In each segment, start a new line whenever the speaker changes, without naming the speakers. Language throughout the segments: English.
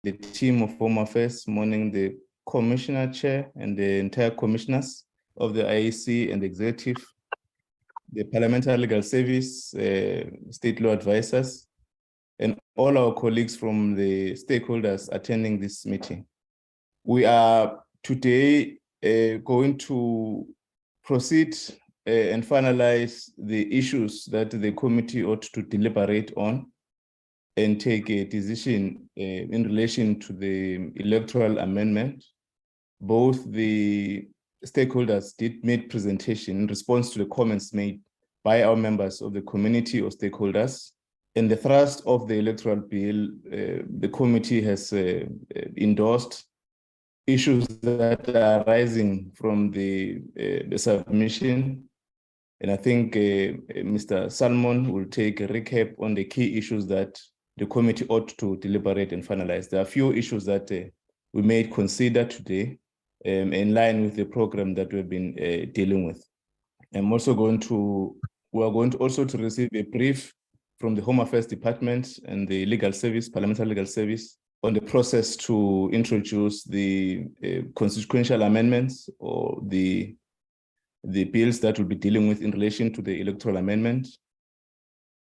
the team of Home Affairs, morning the Commissioner Chair and the entire commissioners of the IEC and the executive, the Parliamentary Legal Service, state law advisors, and all our colleagues from the stakeholders attending this meeting. We are today going to proceed and finalize the issues that the committee ought to deliberate on and take a decision in relation to the electoral amendment. Both the stakeholders did make presentation in response to the comments made by our members of the community or stakeholders. In the thrust of the electoral bill, the committee has endorsed issues that are arising from the submission. And I think Mr. Salmon will take a recap on the key issues that the committee ought to deliberate and finalize. There are a few issues that we may consider today in line with the program that we've been dealing with. We are going to also receive a brief from the Home Affairs Department and the Legal Service, Parliamentary Legal Service, on the process to introduce the consequential amendments or the bills that will be dealing with in relation to the electoral amendment.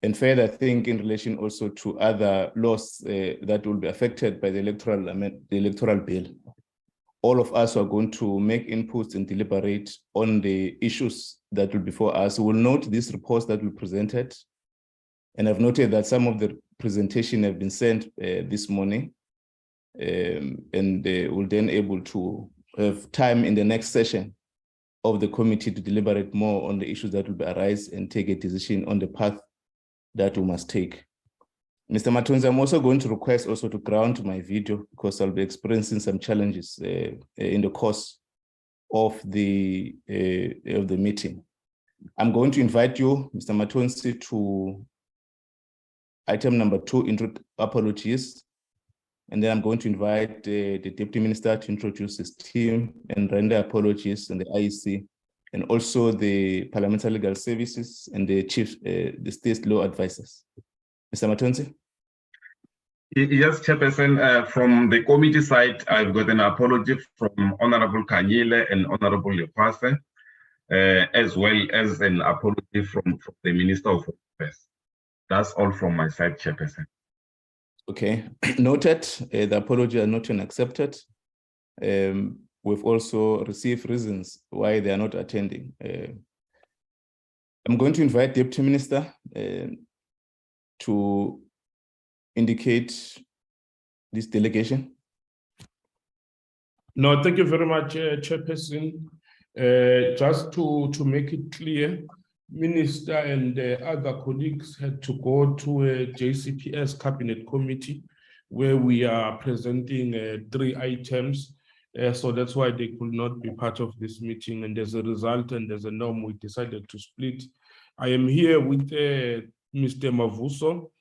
And further, I think in relation also to other laws that will be affected by the electoral bill. All of us are going to make inputs and deliberate on the issues that will be before us. We'll note these reports that we presented. And I've noted that some of the presentation have been sent this morning. And we'll then able to have time in the next session of the committee to deliberate more on the issues that will arise and take a decision on the path that we must take. Mr. Matonzi, I'm also going to request also to ground my video because I'll be experiencing some challenges in the course of the meeting. I'm going to invite you, Mr. Matonzi, to item number 2, apologies. And then I'm going to invite the Deputy Minister to introduce his team and render apologies and the IEC, and also the Parliamentary Legal Services and the the state law advisors. Mr. Matonzi?
Yes, Chairperson, from the committee side, I've got an apology from Honorable Kanyile and Honorable Lepase, as well as an apology from the Minister of Affairs. That's all from my side, Chairperson.
Okay, noted. The apology are not accepted. We've also received reasons why they are not attending. I'm going to invite Deputy Minister to indicate this delegation.
No, thank you very much, Chairperson. Just to make it clear, Minister and other colleagues had to go to a JCPS Cabinet Committee where we are presenting 3 items. So that's why they could not be part of this meeting. And as a result, and as a norm, we decided to split. I am here with Mr. Mavuso,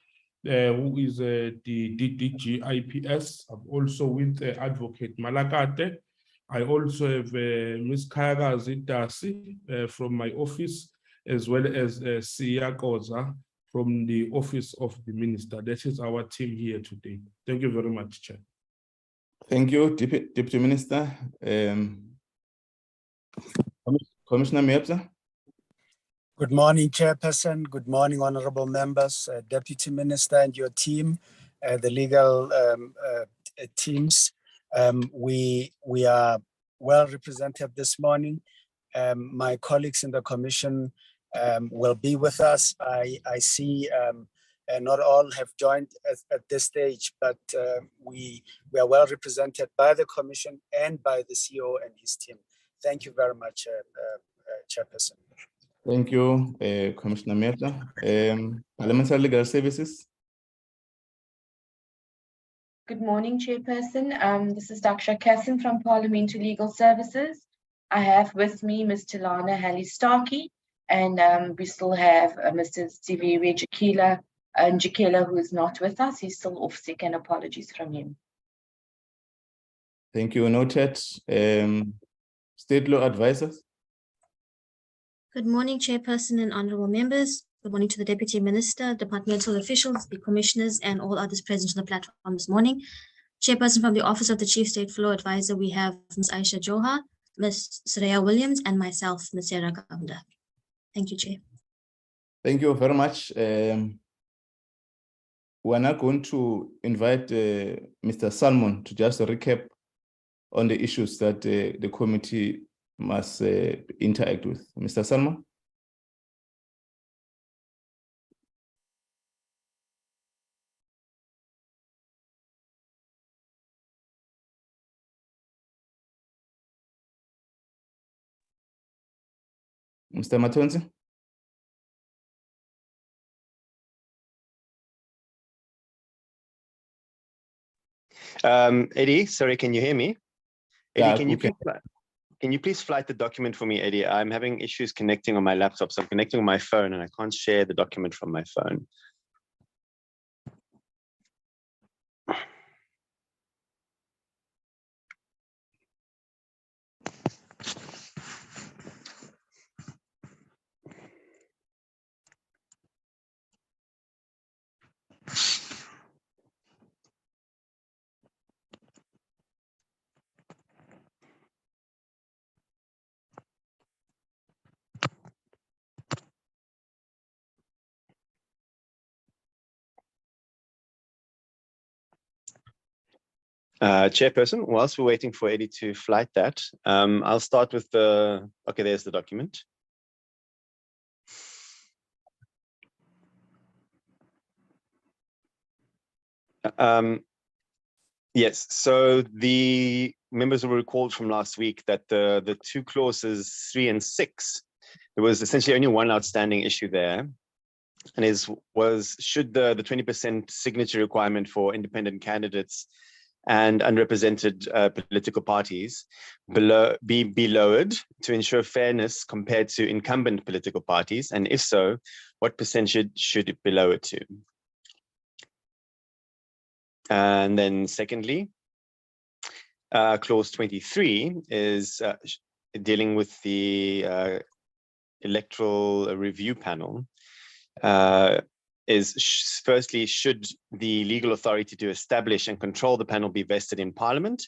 who is the DDG IPS. I'm also with Advocate Malakate. I also have Ms. Kayakazi Dasi from my office, as well as Siya Koza from the Office of the Minister. That is our team here today. Thank you very much, Chair.
Thank you, Deputy Minister. Commissioner Mepsa.
Good morning, Chairperson. Good morning, honorable members, Deputy Minister and your team, the legal teams. We are well represented this morning. My colleagues in the Commission will be with us. I see not all have joined at this stage, but we are well represented by the Commission and by the CEO and his team. Thank you very much, Chairperson.
Thank you, Commissioner Mehta. Parliamentary Legal Services.
Good morning, Chairperson. This is Dr. Kesson from Parliamentary Legal Services. I have with me Ms. Tilana Halley-Starkey, and we still have Mr. Siviri Jikela, who is not with us. He's still off sick, and apologies from him.
Thank you, noted. State law advisors.
Good morning, Chairperson and honorable members. Good morning to the Deputy Minister, departmental officials, the commissioners, and all others present on the platform this morning. Chairperson from the Office of the Chief State Floor Advisor, we have Ms. Aisha Johar, Ms. Saraya Williams, and myself, Ms. Sarah Gavanda. Thank you, Chair.
Thank you very much. We're now going to invite Mr. Salmon to just recap on the issues that the committee must interact with. Mr. Salmon? Mr. Matonzi?
Eddie, sorry, can you hear me? Eddie,
Yeah,
can you please flight the document for me, Eddie? I'm having issues connecting on my laptop, so I'm connecting on my phone and I can't share the document from my phone. Chairperson, whilst we're waiting for Eddie to flight that, I'll start with okay, there's the document. Yes, so the members will recall from last week that the two clauses 3 and 6, there was essentially only one outstanding issue there, and was should the 20% signature requirement for independent candidates and underrepresented political parties be lowered to ensure fairness compared to incumbent political parties, and if so, what percentage should it be lowered to? And then secondly, clause 23 is dealing with the electoral review panel. Firstly, should the legal authority to establish and control the panel be vested in Parliament,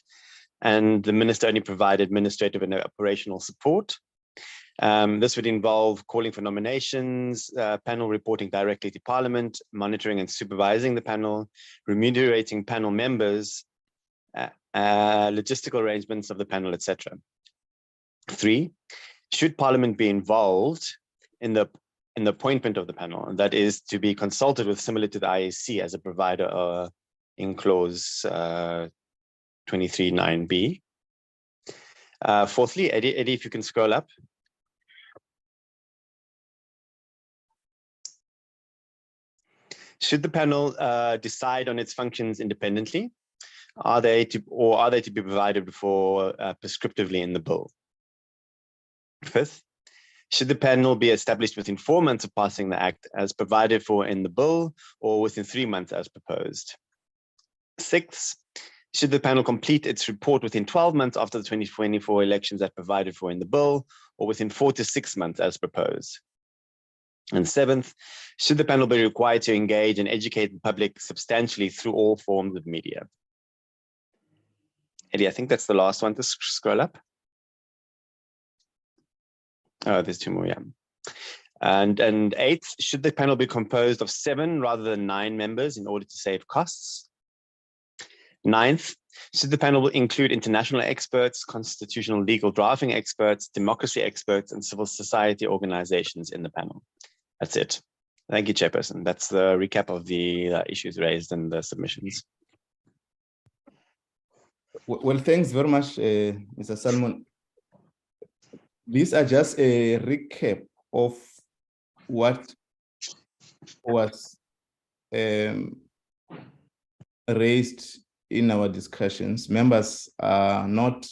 and the minister only provide administrative and operational support? This would involve calling for nominations, panel reporting directly to Parliament, monitoring and supervising the panel, remunerating panel members, logistical arrangements of the panel, etc. 3, should Parliament be involved in the appointment of the panel, and that is to be consulted with, similar to the IAC as a provider in clause 23(9)(b). Fourthly, Eddie, if you can scroll up. Should the panel decide on its functions independently? Are they to be provided for prescriptively in the bill? 5th, should the panel be established within 4 months of passing the Act as provided for in the bill, or within 3 months as proposed? 6th, should the panel complete its report within 12 months after the 2024 elections as provided for in the bill, or within 4 to 6 months as proposed? And 7th, should the panel be required to engage and educate the public substantially through all forms of media? Eddie, I think that's the last one to scroll up. Oh, there's 2 more, yeah. And 8th, should the panel be composed of 7 rather than 9 members in order to save costs? 9th, should the panel include international experts, constitutional legal drafting experts, democracy experts, and civil society organizations in the panel? That's it. Thank you, Chairperson. That's the recap of the issues raised in the submissions.
Well, thanks very much, Mr. Salmon. These are just a recap of what was raised in our discussions. Members are not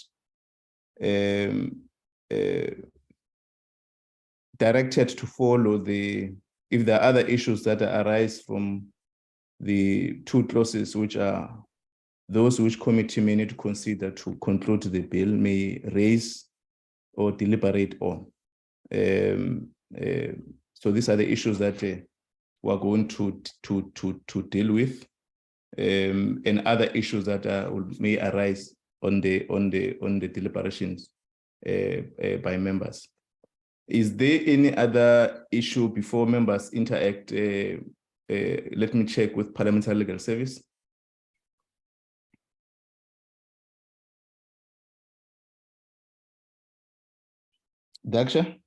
directed to follow if there are other issues that arise from the 2 clauses, which are those which committee may need to consider to conclude the bill, may raise or deliberate on. So these are the issues that we're going to deal with. and other issues that may arise on the deliberations by members. Is there any other issue before members interact? Let me check with Parliamentary Legal Service. Daksha?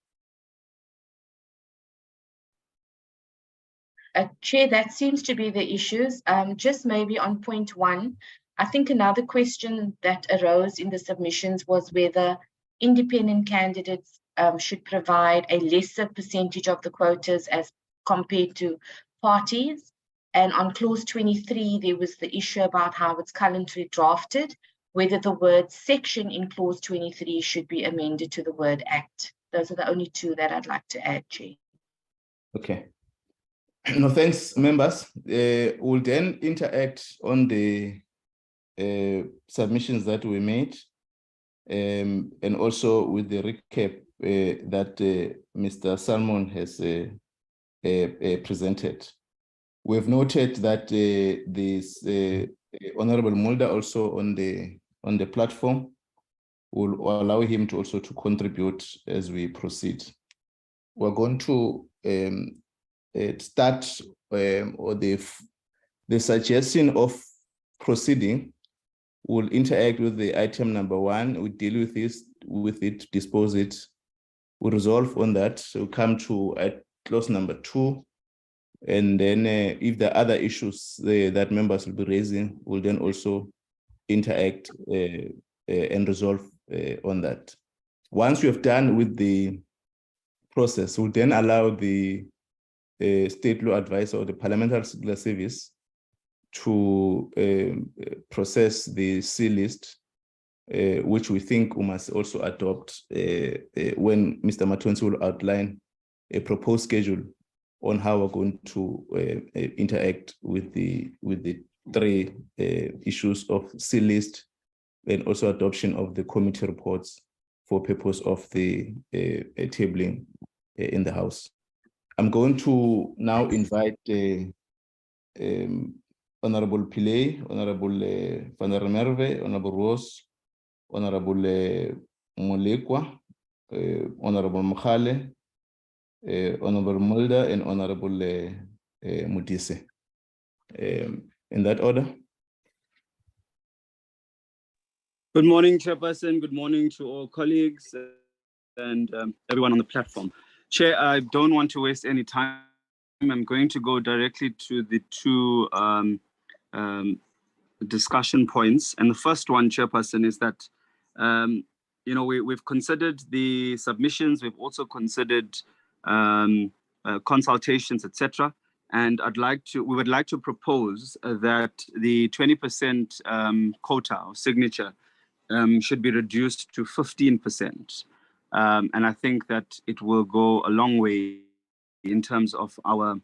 Chair, that seems to be the issues. Just maybe on point 1, I think another question that arose in the submissions was whether independent candidates should provide a lesser percentage of the quotas as compared to parties. And on clause 23, there was the issue about how it's currently drafted, whether the word section in clause 23 should be amended to the word act. Those are the only 2 that I'd like to add, Chair.
Okay. No, thanks, members. We'll then interact on the submissions that we made, and also with the recap that Mr. Salmon has presented. We've noted that this Honorable Mulder also on the platform will allow him to also to contribute as we proceed. We're going to start or the suggestion of proceeding. Will interact with the item number 1. We deal with it, dispose it. We resolve on that. So come to clause number 2, and then if there are other issues that members will be raising, we'll then also interact and resolve on that. Once we have done with the process, we'll then allow the state law advisor or the Parliamentary Legal Service to process the C list, which we think we must also adopt when Mr. Matonsi will outline a proposed schedule on how we're going to interact with the 3 issues of C list, and also adoption of the committee reports for purpose of the tabling in the House. I'm going to now invite Honorable Pillay, Honorable Van der Merwe, Honorable Ross, Honorable Molekwa, Honorable Mkhale, Honorable Mulder, and Honorable Mudise. In that order.
Good morning, Chairperson. Good morning to all colleagues and everyone on the platform. Chair, I don't want to waste any time. I'm going to go directly to the 2 discussion points. And the first one, Chairperson, is that we've considered the submissions. We've also considered consultations, etc. And we would like to propose that the 20% quota or signature should be reduced to 15%. And I think that it will go a long way in terms of our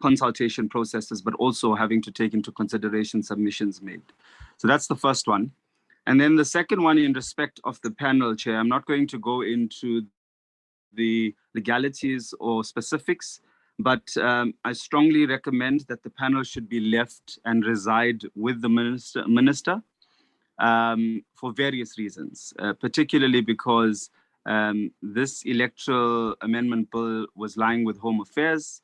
consultation processes, but also having to take into consideration submissions made. So that's the first one. And then the second one, in respect of the panel, Chair, I'm not going to go into the legalities or specifics, but I strongly recommend that the panel should be left and reside with the minister for various reasons, particularly because this electoral amendment bill was lying with Home Affairs.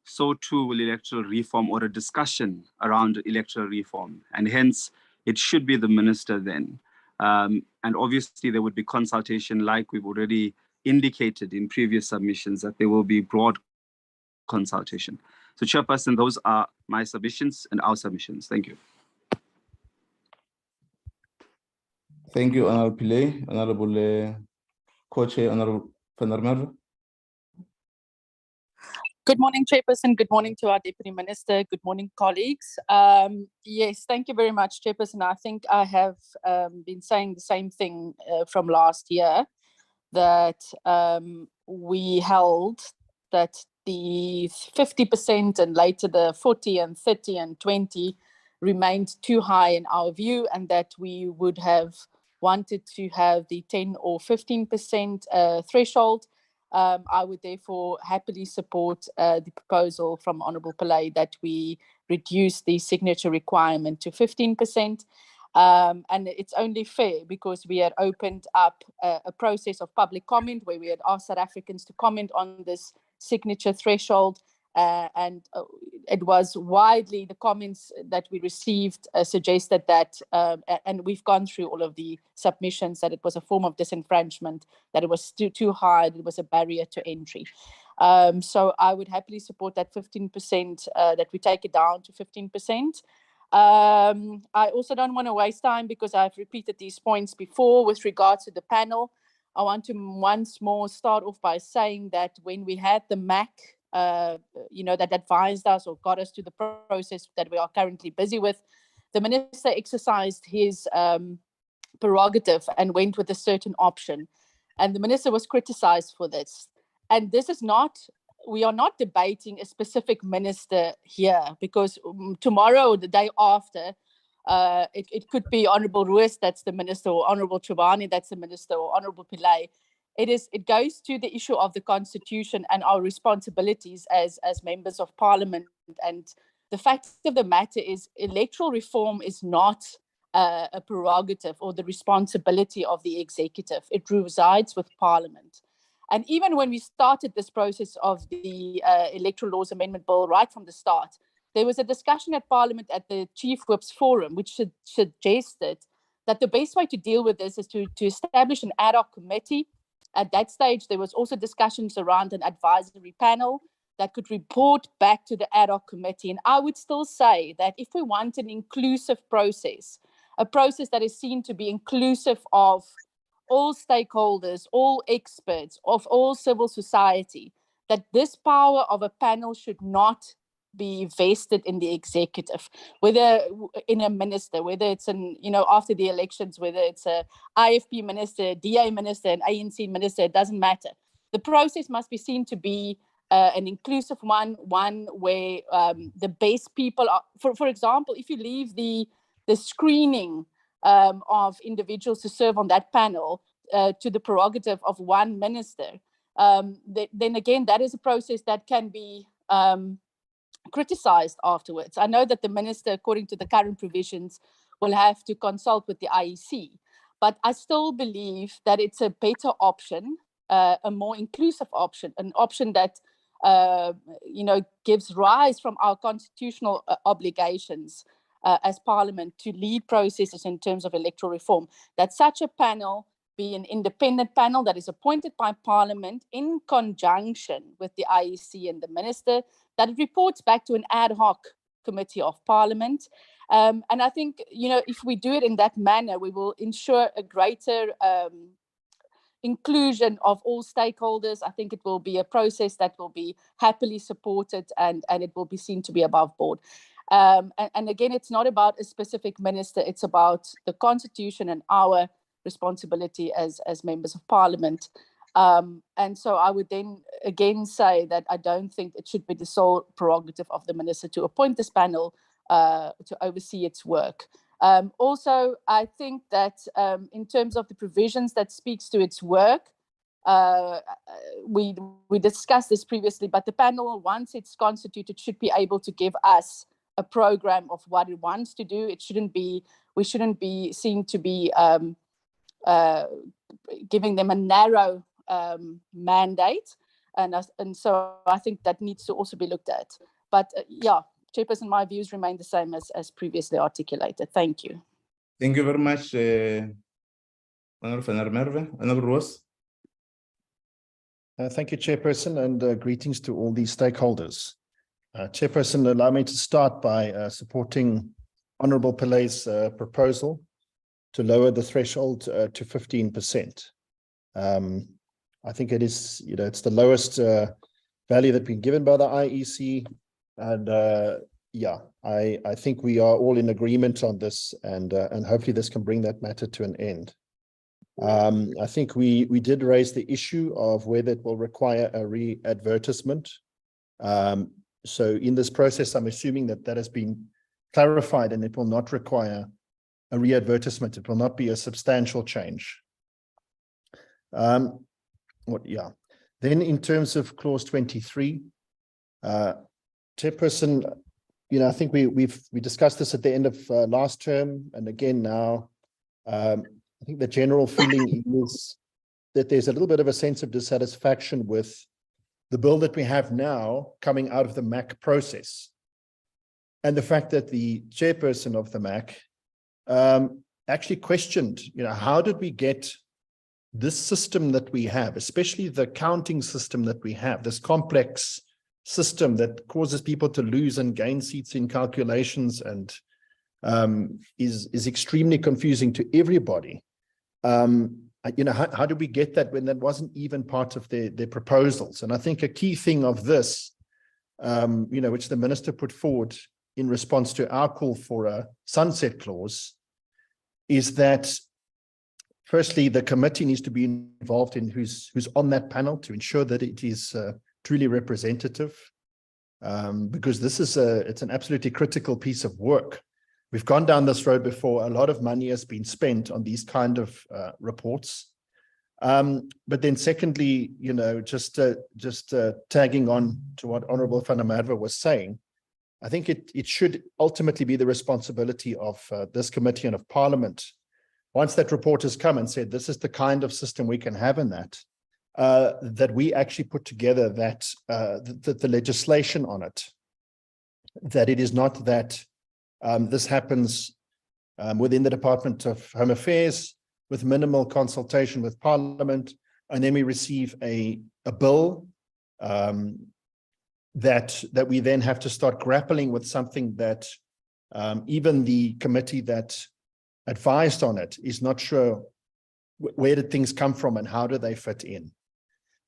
So too will electoral reform or a discussion around electoral reform. And hence, it should be the minister then. And obviously, there would be consultation, like we've already indicated in previous submissions, that there will be broad consultation. So, Chairperson, those are my submissions and our submissions. Thank you.
Thank you, Honorable Pillay. Honorable Co-Chair, Honorable Van der Merwe.
Good morning, Chairperson. Good morning to our Deputy Minister. Good morning, colleagues. Yes, thank you very much, Chairperson. I think I have been saying the same thing from last year, that we held that the 50% and later the 40 and 30 and 20 remained too high in our view, and that we would have wanted to have the 10 or 15% threshold. I would therefore happily support the proposal from Honourable Pillay that we reduce the signature requirement to 15%. And it's only fair because we had opened up a process of public comment where we had asked South Africans to comment on this signature threshold. And it was widely, the comments that we received suggested that, and we've gone through all of the submissions, that it was a form of disenfranchisement, that it was too high, it was a barrier to entry. So I would happily support that 15%, that we take it down to 15%. I also don't want to waste time because I've repeated these points before with regards to the panel. I want to once more start off by saying that when we had the MAC, that advised us or got us to the process that we are currently busy with, the minister exercised his prerogative and went with a certain option. And the minister was criticized for this. And this is not, we are not debating a specific minister here, because tomorrow or the day after, it could be Honourable Ruiz that's the minister, or Honourable Chubani that's the minister, or Honourable Pillay. It goes to the issue of the constitution and our responsibilities as members of parliament. And the fact of the matter is, electoral reform is not a prerogative or the responsibility of the executive. It resides with parliament. And even when we started this process of the Electoral Laws Amendment Bill right from the start, there was a discussion at Parliament at the Chief Whips Forum, which suggested that the best way to deal with this is to establish an ad hoc committee. At that stage, there was also discussions around an advisory panel that could report back to the ad hoc committee. And I would still say that if we want an inclusive process, a process that is seen to be inclusive of all stakeholders, all experts, of all civil society, that this power of a panel should not be vested in the executive, whether in a minister, whether it's after the elections, whether it's a IFP minister, DA minister, an ANC minister, it doesn't matter. The process must be seen to be an inclusive one where the best people are, for example, if you leave the screening of individuals to serve on that panel to the prerogative of one minister, then again, that is a process that can be criticized afterwards. I know that the minister, according to the current provisions, will have to consult with the IEC, but I still believe that it's a better option, a more inclusive option, an option that gives rise from our constitutional obligations as Parliament to lead processes in terms of electoral reform, that such a panel be an independent panel that is appointed by Parliament in conjunction with the IEC and the minister, that it reports back to an ad hoc committee of Parliament. And I think, if we do it in that manner, we will ensure a greater inclusion of all stakeholders. I think it will be a process that will be happily supported and it will be seen to be above board. And again, it's not about a specific minister, it's about the Constitution and our responsibility as members of Parliament. And so I would then again say that I don't think it should be the sole prerogative of the minister to appoint this panel to oversee its work. Also, I think that in terms of the provisions that speaks to its work, we discussed this previously, but the panel, once it's constituted, should be able to give us a program of what it wants to do. We shouldn't be seen to be giving them a narrow mandate, and so I think that needs to also be looked at. But Chairperson, my views remain the same as previously articulated. Thank you.
Thank you very much, Honourable Merve. Honourable Ross.
Thank you, Chairperson, and greetings to all these stakeholders. Chairperson, allow me to start by supporting Honourable Pillay's proposal to lower the threshold to 15%. I think it is, it's the lowest value that been given by the IEC, and I think we are all in agreement on this, and hopefully this can bring that matter to an end. I think we did raise the issue of whether it will require a re-advertisement. So in this process, I'm assuming that has been clarified and it will not require a re-advertisement. It will not be a substantial change. Then in terms of clause 23, Chairperson, I think we discussed this at the end of last term, and again now, I think the general feeling is that there's a little bit of a sense of dissatisfaction with the bill that we have now coming out of the MAC process. And the fact that the chairperson of the MAC actually questioned, how did we get this system that we have, especially the counting system that we have, this complex system that causes people to lose and gain seats in calculations and is extremely confusing to everybody. How do we get that when that wasn't even part of their proposals? And I think a key thing of this, which the minister put forward in response to our call for a sunset clause, is that firstly, the committee needs to be involved in who's on that panel to ensure that it is truly representative, because this is it's an absolutely critical piece of work. We've gone down this road before. A lot of money has been spent on these kind of reports. But then secondly, just tagging on to what Honorable van der Merwe was saying, I think it should ultimately be the responsibility of this committee and of Parliament, once that report has come and said, this is the kind of system we can have in that we actually put together the legislation on it, that it is not that this happens within the Department of Home Affairs with minimal consultation with Parliament, and then we receive a bill that we then have to start grappling with something that even the committee that advised on it is not sure where did things come from and how do they fit in.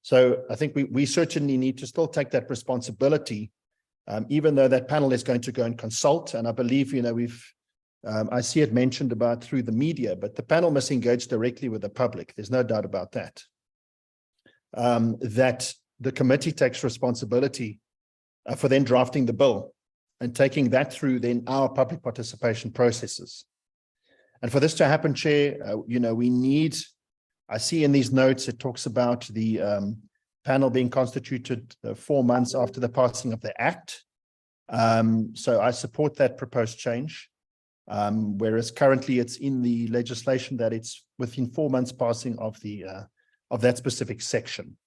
So I think we certainly need to still take that responsibility, even though that panel is going to go and consult. And I believe, I see it mentioned about through the media, but the panel must engage directly with the public. There's no doubt about that. That the committee takes responsibility for then drafting the bill and taking that through then our public participation processes. And for this to happen, Chair, we need, I see in these notes, it talks about the panel being constituted 4 months after the passing of the Act. So I support that proposed change, whereas currently it's in the legislation that it's within 4 months passing of that specific section.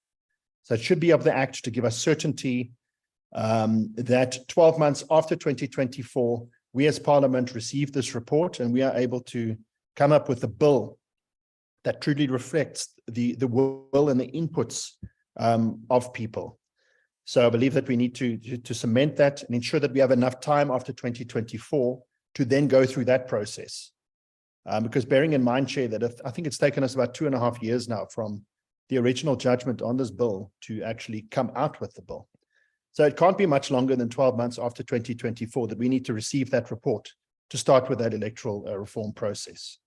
So it should be of the Act to give us certainty that 12 months after 2024, we as Parliament receive this report and we are able to come up with a bill that truly reflects the will and the inputs of people. So I believe that we need to cement that and ensure that we have enough time after 2024 to then go through that process. Because bearing in mind, Chair, that I think it's taken us about 2.5 years now from the original judgment on this bill to actually come out with the bill. So it can't be much longer than 12 months after 2024 that we need to receive that report to start with that electoral reform process.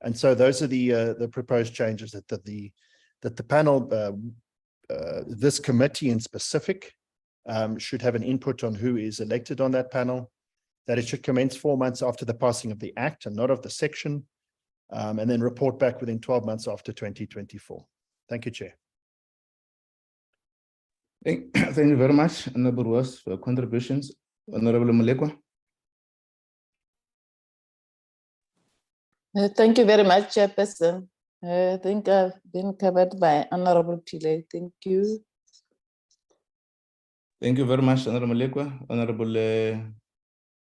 And so those are the proposed changes that the panel, this committee in specific, should have an input on who is elected on that panel, that it should commence 4 months after the passing of the Act and not of the section, and then report back within 12 months after 2024. Thank you, Chair.
Thank you very much, Honorable Ross, for your contributions. Honorable Mulekwa.
Thank you very much, Chairperson. I think I've been covered by Honorable Pile. Thank you.
Thank you very much, Honorable Mulekwa. Honorable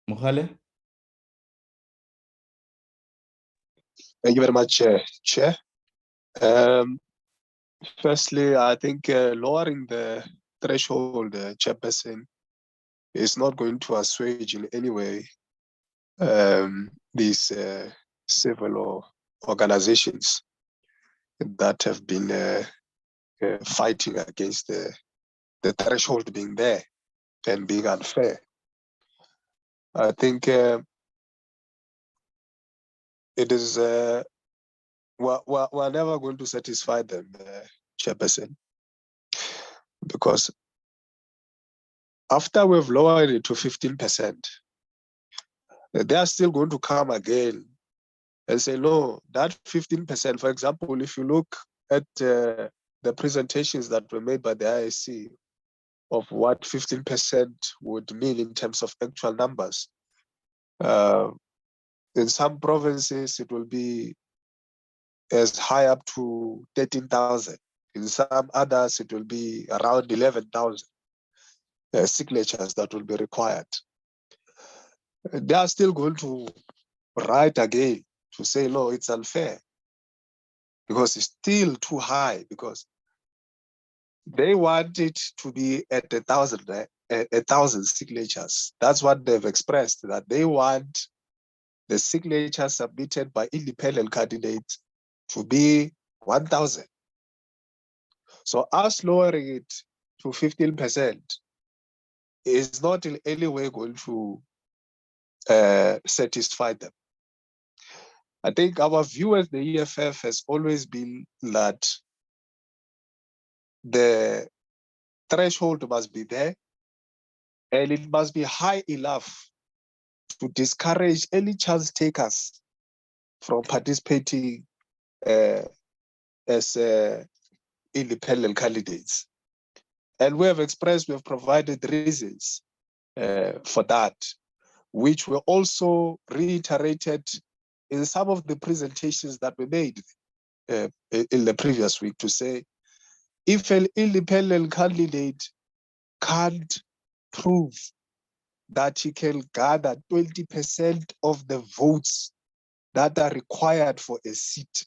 Mohale.
Thank you very much, Chair. Firstly, I think lowering the threshold, Chairperson, is not going to assuage in any way these civil organizations that have been fighting against the threshold being there and being unfair. I think it is, we're never going to satisfy them, Chairperson, because after we've lowered it to 15%, they are still going to come again and say, no, that 15%, for example, if you look at the presentations that were made by the IEC of what 15% would mean in terms of actual numbers. In some provinces, it will be as high up to 13,000. In some others, it will be around 11,000 signatures that will be required. They are still going to write again to say, no, it's unfair, because it's still too high, because they want it to be at 1,000 signatures. That's what they've expressed, that they want the signatures submitted by independent candidates to be 1,000. So us lowering it to 15% is not in any way going to satisfy them. I think our view as the EFF has always been that the threshold must be there, and it must be high enough to discourage any chance takers from participating as independent candidates. And we have provided reasons for that, which were also reiterated in some of the presentations that were made in the previous week, to say, if an independent candidate can't prove that he can gather 20% of the votes that are required for a seat,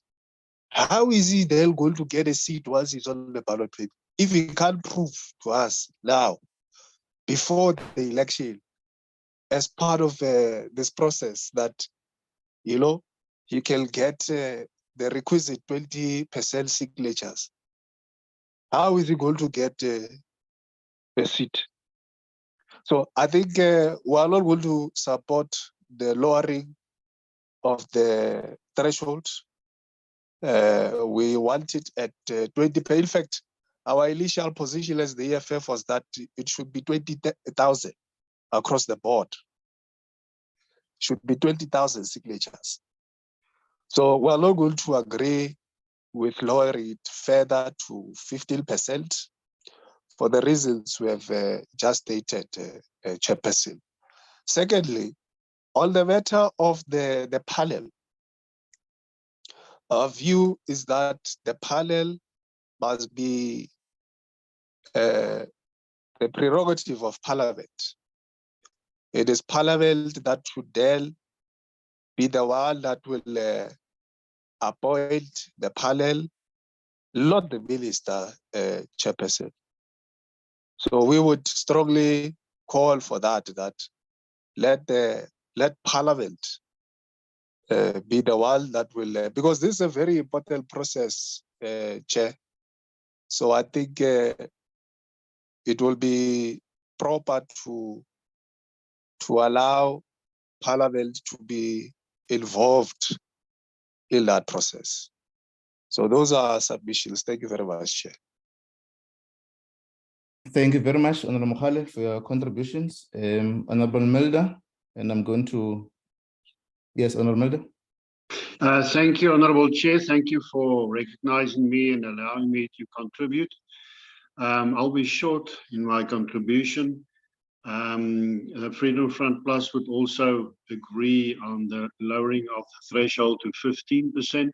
how is he then going to get a seat once he's on the ballot paper? If he can't prove to us now, before the election, as part of this process, that, you know, he can get the requisite 20% signatures, how is he going to get a seat? So I think we are not going to support the lowering of the threshold. We want it at 20%. In fact, our initial position as the EFF was that it should be 20,000 across the board. Should be 20,000 signatures. So we're not going to agree with lowering it further to 15% for the reasons we have just stated, Chairperson. Secondly, on the matter of the panel, our view is that the panel must be the prerogative of Parliament. It is Parliament that should then be the one that will appoint the panel, not the minister, Chairperson. So we would strongly call for that let Parliament be the one that will, because this is a very important process, Chair. So I think it will be proper to allow Parliament to be involved in that process. So those are our submissions. Thank you very much, Chair.
Thank you very much, Honorable Mohale, for your contributions. Honorable Melda, and I'm going to, yes, Honorable Melda.
Thank you, Honorable Chair. Thank you for recognizing me and allowing me to contribute. I'll be short in my contribution. The Freedom Front Plus would also agree on the lowering of the threshold to 15%.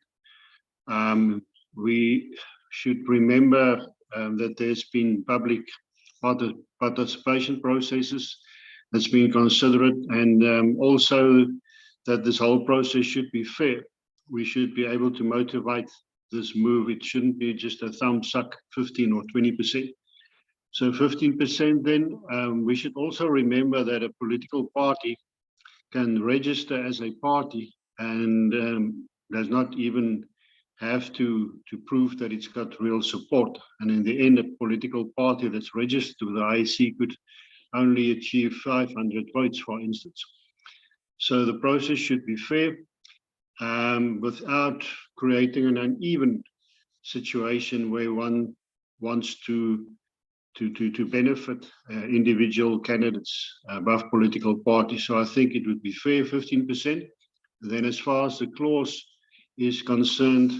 We should remember that there's been public participation processes that's been considered, and also that this whole process should be fair. We should be able to motivate this move. It shouldn't be just a thumb suck 15 or 20%. So 15%, then we should also remember that a political party can register as a party and does not even have to prove that it's got real support. And in the end, a political party that's registered with the IEC could only achieve 500 votes, for instance. So the process should be fair without creating an uneven situation where one wants to benefit individual candidates above political parties. So I think it would be fair, 15%. Then as far as the clause is concerned,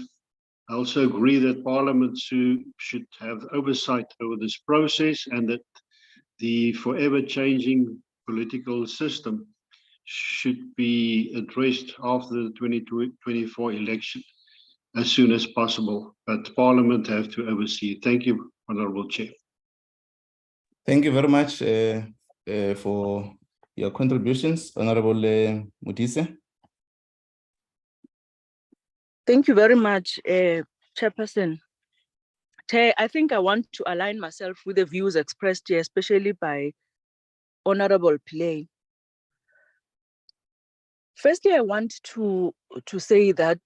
I also agree that Parliament should have oversight over this process, and that the forever changing political system should be addressed after the 2024 election as soon as possible. But Parliament have to oversee. Thank you, Honourable Chair.
Thank you very much for your contributions, Honourable Mutise.
Thank you very much, Chairperson. Chair, I think I want to align myself with the views expressed here, especially by Honourable Pillay. Firstly, I want to say that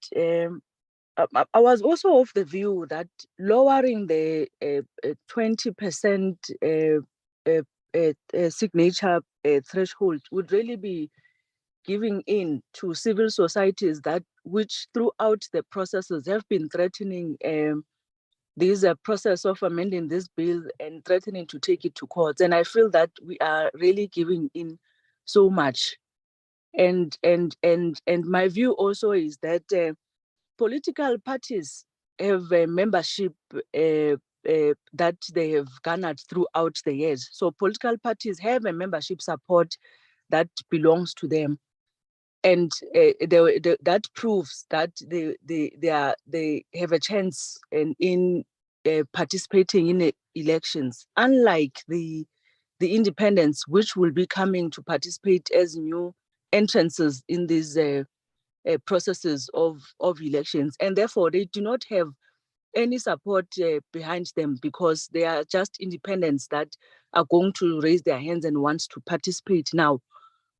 I was also of the view that lowering the 20% signature threshold would really be giving in to civil societies that which throughout the processes have been threatening this process of amending this bill and threatening to take it to courts. And I feel that we are really giving in so much. And my view also is that political parties have a membership that they have garnered throughout the years. So political parties have a membership support that belongs to them. And that proves that they have a chance in participating in elections, unlike the independents, which will be coming to participate as new entrances in these processes of elections. And therefore, they do not have any support behind them, because they are just independents that are going to raise their hands and want to participate. Now,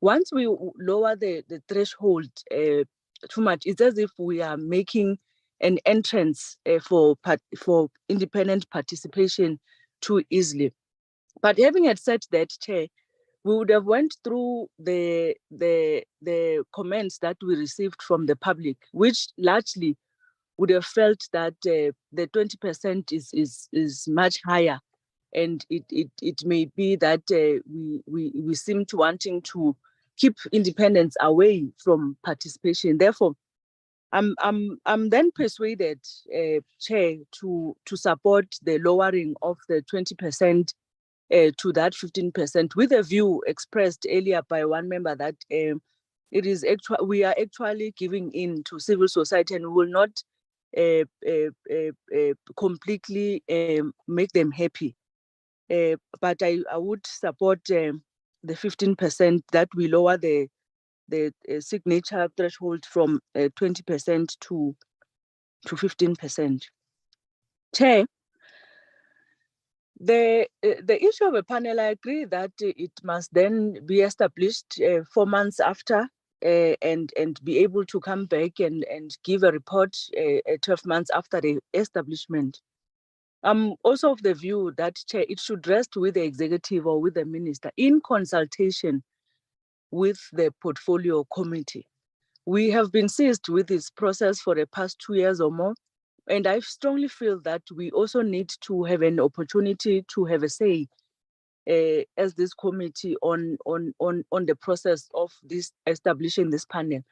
once we lower the threshold too much, it's as if we are making an entrance for independent participation too easily. But having had said that, Chair, we would have went through the comments that we received from the public, which largely would have felt that the 20% is much higher. And it may be that we seem to wanting to keep independents away from participation. Therefore, I'm then persuaded, Chair, to support the lowering of the 20% to that 15%, with a view expressed earlier by one member that we are actually giving in to civil society, and we will not completely make them happy. But I would support the 15% that we lower the signature threshold from 20% to 15%. Chair, the issue of a panel, I agree that it must then be established 4 months after and be able to come back and give a report 12 months after the establishment. I'm also of the view that, Chair, it should rest with the executive or with the minister in consultation with the portfolio committee. We have been seized with this process for the past 2 years or more, and I strongly feel that we also need to have an opportunity to have a say as this committee on the process of this establishing this panel.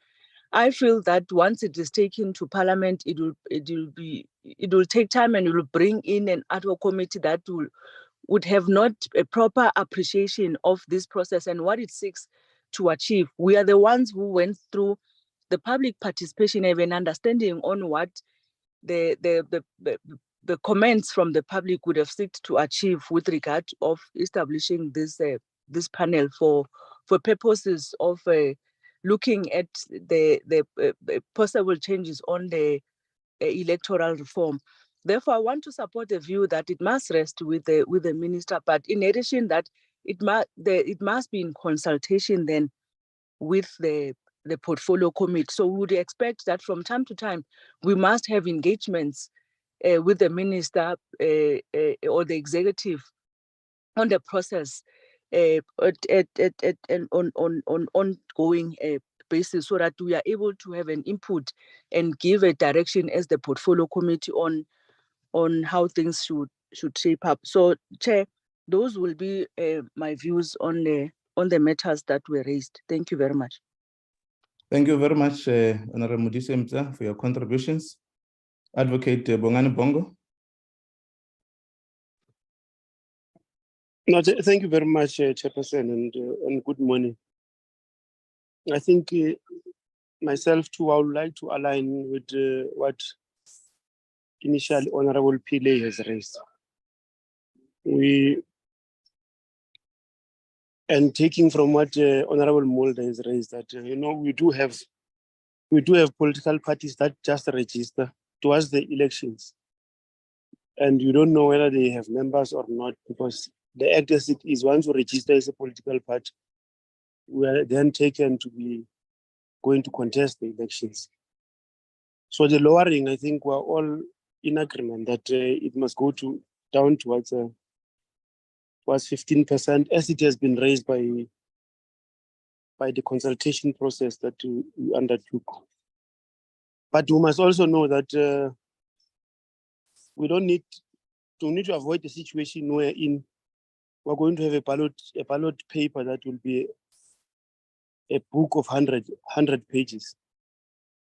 I feel that once it is taken to Parliament, it will take time, and it will bring in an ad hoc committee that would have not a proper appreciation of this process and what it seeks to achieve. We are the ones who went through the public participation, have an understanding on what the comments from the public would have sought to achieve with regard of establishing this panel for purposes of looking at the possible changes on the electoral reform. Therefore, I want to support the view that it must rest with the minister, but in addition that it must be in consultation then with the portfolio committee. So we would expect that from time to time, we must have engagements with the minister or the executive on the process on ongoing basis, so that we are able to have an input and give a direction as the portfolio committee on how things should shape up. So, Chair, those will be my views on the matters that were raised. Thank you very much.
Thank you very much, Honorable Mutise Mtsa, for your contributions. Advocate Bongani Bongo.
No, thank you very much, Chairperson, and good morning. I think myself too, I would like to align with what initially Honorable Pillay has raised. And taking from what Honorable Mulder has raised, that we do have political parties that just register towards the elections, and you don't know whether they have members or not, because the act as it is, once you register as a political party, we are then taken to be going to contest the elections. So the lowering, I think we're all in agreement that it must go down towards 15%, as it has been raised by the consultation process that we undertook. But we must also know that we need to avoid the situation wherein we're going to have a ballot paper that will be a book of 100 pages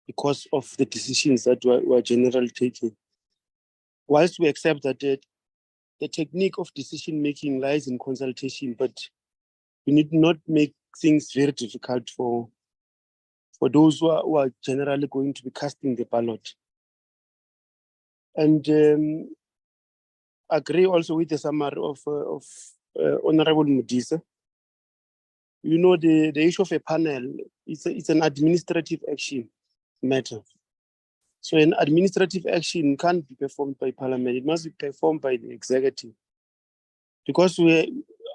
because of the decisions that were generally taken. Whilst we accept that the technique of decision making lies in consultation, but we need not make things very difficult for those who are generally going to be casting the ballot. And agree also with the summary of Honorable Modise. The issue of a panel, it's an administrative action matter. So an administrative action can't be performed by Parliament. It must be performed by the executive. Because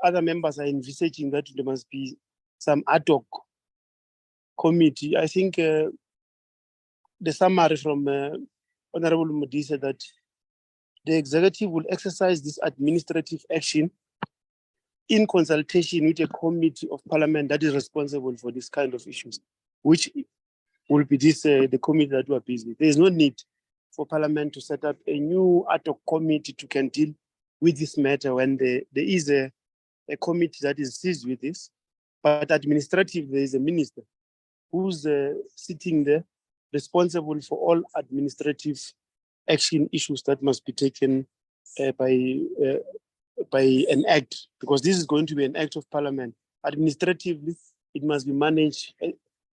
other members are envisaging that there must be some ad hoc committee. I think the summary from Honorable Modise that the executive will exercise this administrative action in consultation with a committee of Parliament that is responsible for this kind of issues, which will be the committee that we are busy. There is no need for Parliament to set up a new ad hoc committee to can deal with this matter when there is a committee that is seized with this. But administratively, there is a minister who's sitting there responsible for all administrative action issues that must be taken by an act, because this is going to be an act of Parliament. Administratively, it must be managed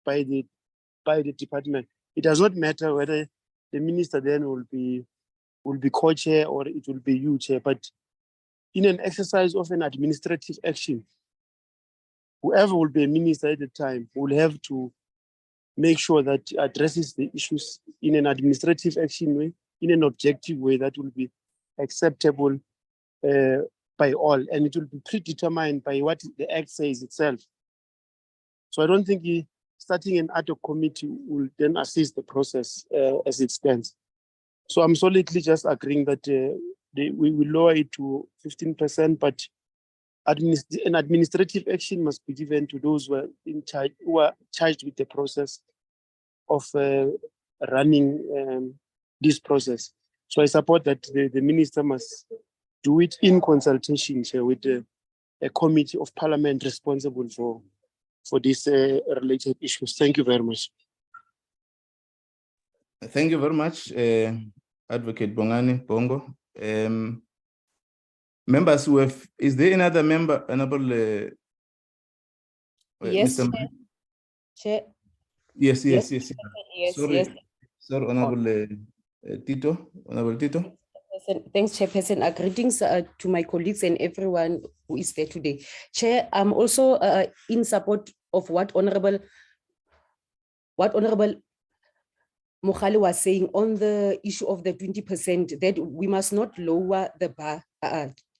by the department. It does not matter whether the minister then will be co-chair or it will be you, chair. But in an exercise of an administrative action, whoever will be a minister at the time will have to make sure that it addresses the issues in an administrative action way, in an objective way that will be acceptable by all, and it will be predetermined by what the act says itself. So I don't think starting an ad hoc committee will then assist the process as it stands. So I'm solidly just agreeing that we will lower it to 15%, but an administrative action must be given to those who are charged with the process of running this process. So I support that the minister must do it in consultation with a committee of Parliament responsible for these related issues. Thank you very much.
Thank you very much, Advocate Bongani Bongo. Members who have, is there another member, Honorable?
Yes,
Mr.
Chair.
Yes.
Yes.
Sorry, Honorable Tito. Honorable Tito.
Thanks, Chairperson. Greetings to my colleagues and everyone who is there today. Chair, I'm also in support of what Honorable Mokhale was saying on the issue of the 20%, that we must not lower the bar,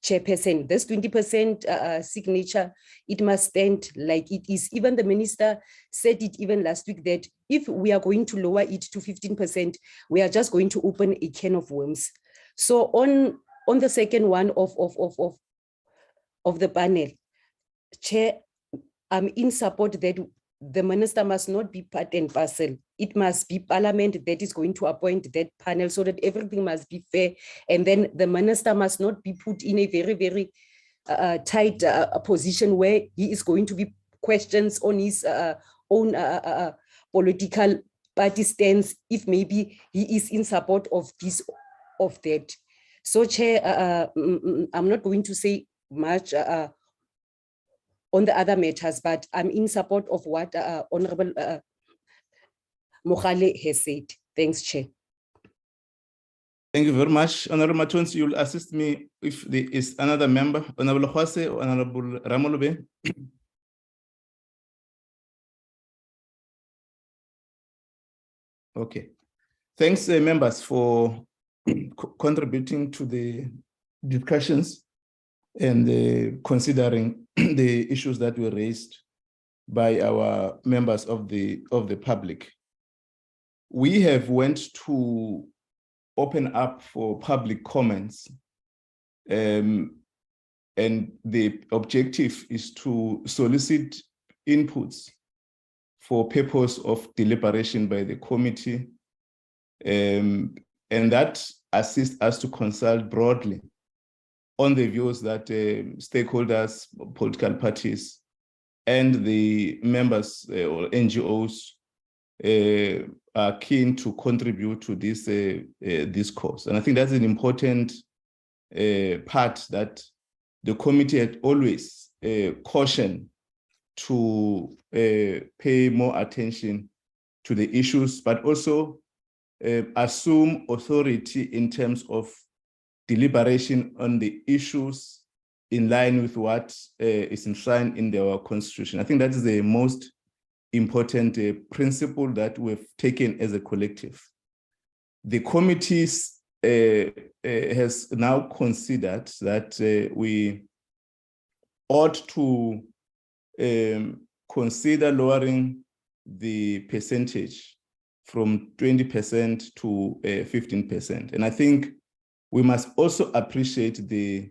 Chairperson. This 20% signature, it must stand like it is. Even the minister said it even last week that if we are going to lower it to 15%, we are just going to open a can of worms. So on the second one of the panel, Chair, I'm in support that the minister must not be part and parcel. It must be Parliament that is going to appoint that panel so that everything must be fair. And then the minister must not be put in a very, very tight position where he is going to be questions on his own political party stands if maybe he is in support of this, of that. So, Chair, I'm not going to say much on the other matters, but I'm in support of what Honorable Mogale has said. Thanks, Chair.
Thank you very much. Honorable Matonsi, you'll assist me if there is another member, Honorable Hwase or Honorable Ramolobe. Okay. Thanks, members, for contributing to the discussions and considering the issues that were raised by our members of the public. We have went to open up for public comments, and the objective is to solicit inputs for purpose of deliberation by the committee, and that assists us to consult broadly on the views that stakeholders, political parties, and the members or NGOs are keen to contribute to this discourse. And I think that's an important part that the committee had always cautioned to pay more attention to the issues, but also assume authority in terms of deliberation on the issues in line with what is enshrined in our constitution. I think that is the most important principle that we've taken as a collective. The committee has now considered that we ought to consider lowering the percentage from 20% to 15%. And I think we must also appreciate the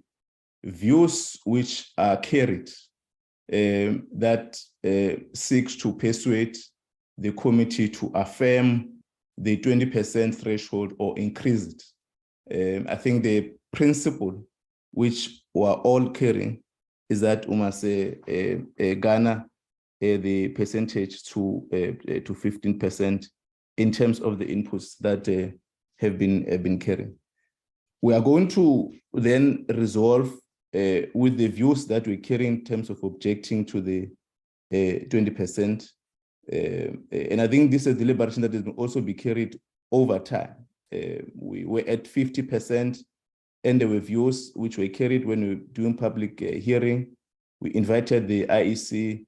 views which are carried that seeks to persuade the committee to affirm the 20% threshold or increase it. I think the principle which we're all carrying is that we must garner the percentage to 15% in terms of the inputs that have been carried. We are going to then resolve with the views that we carry in terms of objecting to the 20%. And I think this is a deliberation that will also be carried over time. We were at 50%, and there were views which were carried when we were doing public hearing. We invited the IEC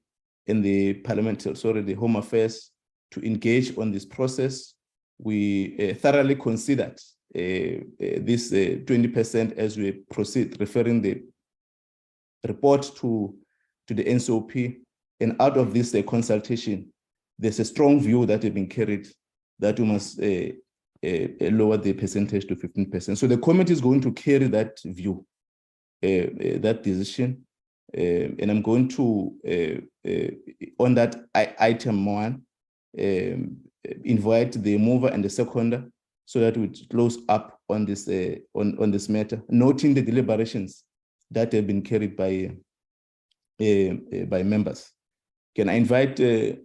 and the the Home Affairs to engage on this process. We thoroughly considered this 20% as we proceed, referring the report to the NCOP. And out of this consultation, there's a strong view that has been carried that we must lower the percentage to 15%. So the committee is going to carry that view, that decision. And I'm going to, on that item one, invite the mover and the seconder so that we close up on this on this matter, noting the deliberations that have been carried by members. Can I invite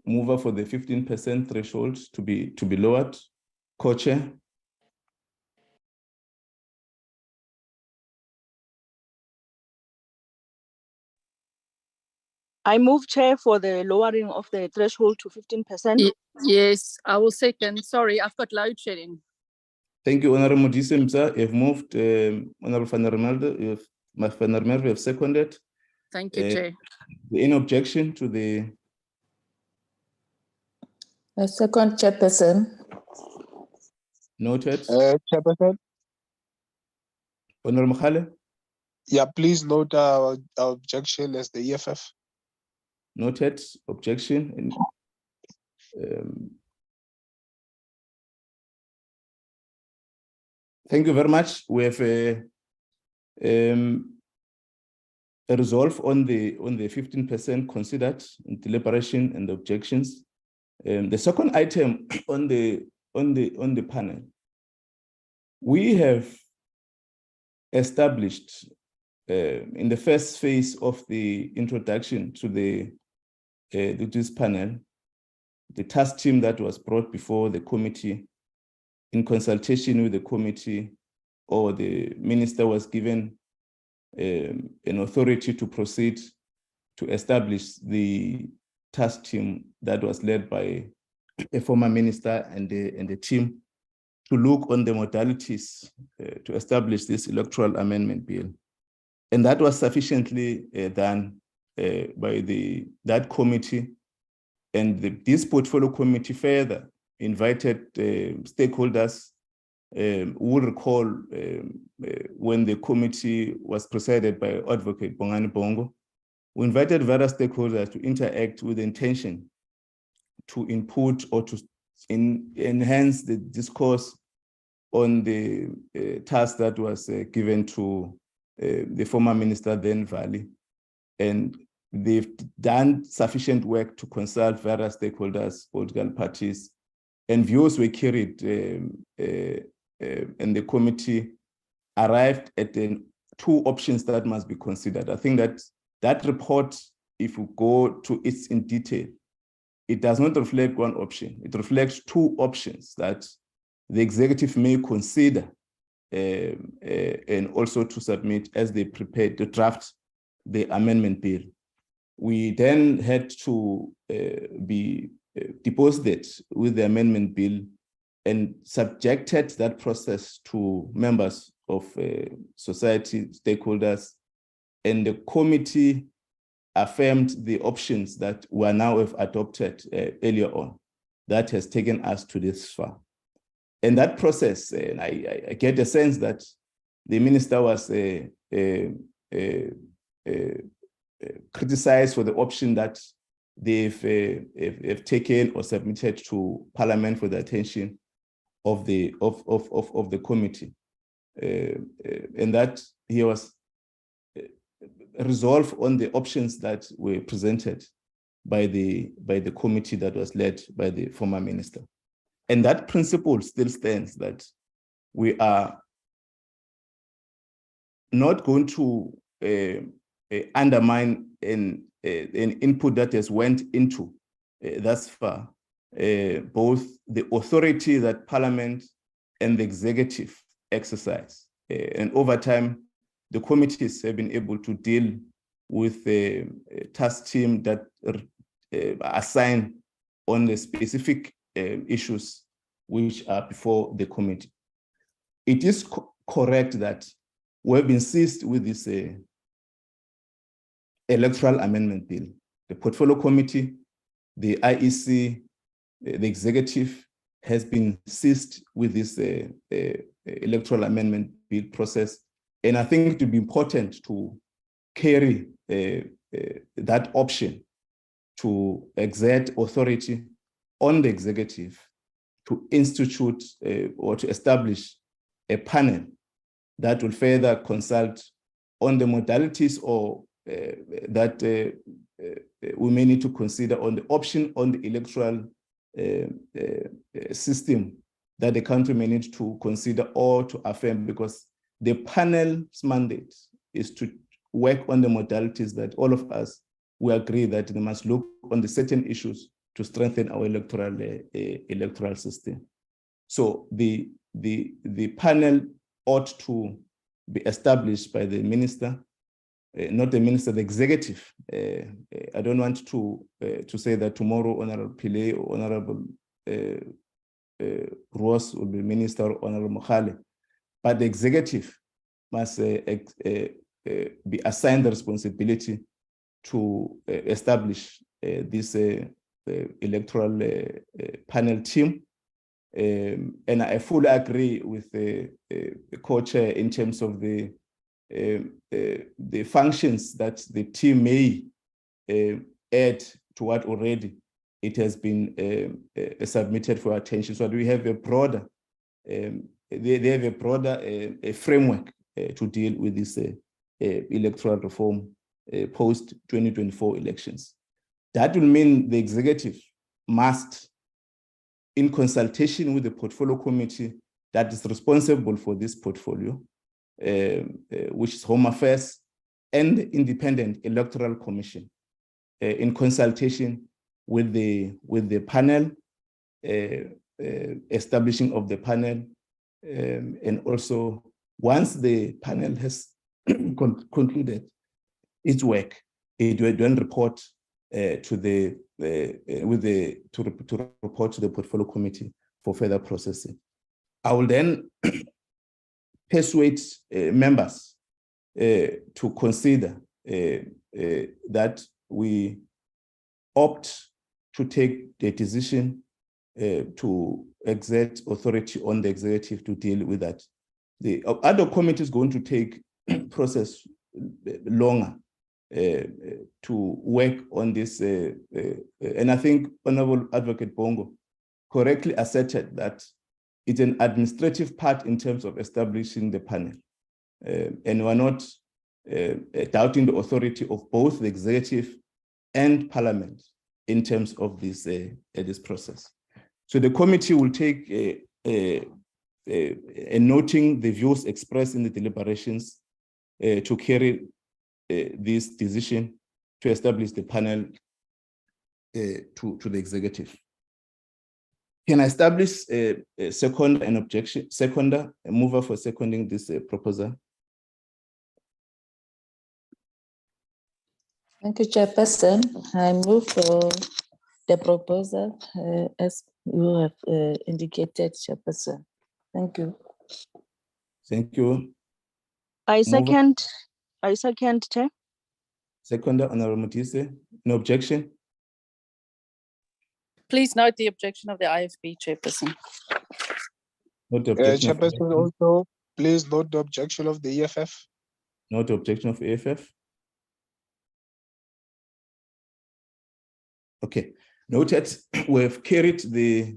mover for the 15% threshold to be lowered? Co-chair.
I move, Chair, for the lowering of the threshold to 15%.
Yes, I will second. Sorry, I've got load shedding.
Thank you, Honorable Modise Msa. You've moved. Honorable Van der Merwe, have seconded.
Thank you, Chair.
Any objection to the?
A second, Chairperson.
Noted.
Chairperson.
Honorable Mogale.
Yeah, please note our objection as the EFF.
Noted. Objection. Thank you very much. We have a resolve on the 15% considered in deliberation and the objections. The second item on the panel, we have established in the first phase of the introduction to this panel the task team that was brought before the committee, in consultation with the committee, or the minister was given an authority to proceed to establish the task team that was led by a former minister and the team to look on the modalities to establish this electoral amendment bill. And that was sufficiently done by that committee. And this portfolio committee further invited stakeholders. We will recall when the committee was presided by Advocate Bongani Bongo, we invited various stakeholders to interact with the intention to input or to enhance the discourse on the task that was given to the former minister then Valley. And they've done sufficient work to consult various stakeholders, political parties, and views were carried, and the committee arrived at two options that must be considered. I think that report, if you go to it in detail, it does not reflect one option. It reflects two options that the executive may consider and also to submit as they prepare to draft the amendment bill. We then had to be deposited with the amendment bill and subjected that process to members of society stakeholders, and the committee affirmed the options that we now have adopted earlier on. That has taken us to this far. And that process, and I get the sense that the minister was criticized for the option that they've taken or submitted to Parliament for the attention of the committee, and that he was resolved on the options that were presented by the committee that was led by the former minister. And that principle still stands, that we are not going to undermine an input that has went into thus far both the authority that Parliament and the executive exercise. And over time, the committees have been able to deal with a task team that assign on the specific issues which are before the committee. It is correct that we have been seized with this electoral amendment bill. The portfolio committee, the IEC, the executive has been seized with this electoral amendment bill process. And I think it would be important to carry that option to exert authority on the executive to institute or to establish a panel that will further consult on the modalities or that we may need to consider on the option on the electoral system that the country may need to consider or to affirm, because the panel's mandate is to work on the modalities that all of us, we agree that they must look on the certain issues to strengthen our electoral system. So the panel ought to be established by the minister, not the minister, the executive. I don't want to say that tomorrow Honorable Pillay or Honorable Ross will be minister or Honorable Mokhale, but the executive must be assigned the responsibility to establish this electoral panel team. And I fully agree with the co-chair in terms of the functions that the team may add to what already it has been submitted for attention. So we have a broader, they have a broader framework to deal with this electoral reform post-2024 elections. That will mean the executive must, in consultation with the portfolio committee that is responsible for this portfolio, which is Home Affairs, and the Independent Electoral Commission, in consultation, with the panel, establishing of the panel, and also once the panel has concluded its work, it will then report to the report to the portfolio committee for further processing. I will then persuade members to consider that we opt to take the decision to exert authority on the executive to deal with that. The other committee is going to take process longer to work on this. And I think Honorable Advocate Bongo correctly asserted that it's an administrative part in terms of establishing the panel. And we're not doubting the authority of both the executive and parliament in terms of this process. So the committee will take noting the views expressed in the deliberations to carry this decision to establish the panel to the executive. Can I establish a second an objection, seconder, a mover for seconding this proposal?
Thank you, Chairperson. I move for the proposal as you have indicated, Chairperson. Thank you.
Thank you.
I second, Chair.
Seconder, Honorable Mutise. No objection?
Please note the objection of the IFB, Chairperson.
Not the objection.
Chairperson, also, please note the objection of the EFF.
Not the objection of EFF. Okay, noted. We have carried the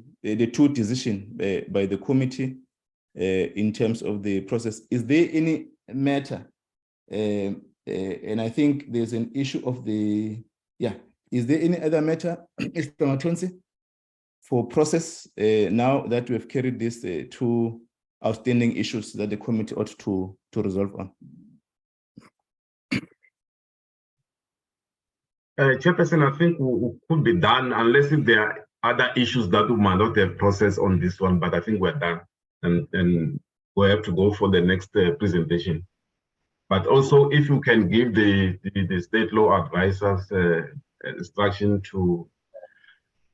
two decisions by the committee in terms of the process. Is there any matter? And I think there's an issue of the, is there any other matter, Mr. Matonsi, for process now that we have carried these two outstanding issues that the committee ought to resolve on?
Chairperson, I think we could be done unless if there are other issues that we might not have processed on this one, but I think we're done and we have to go for the next presentation. But also, if you can give the state law advisors instruction to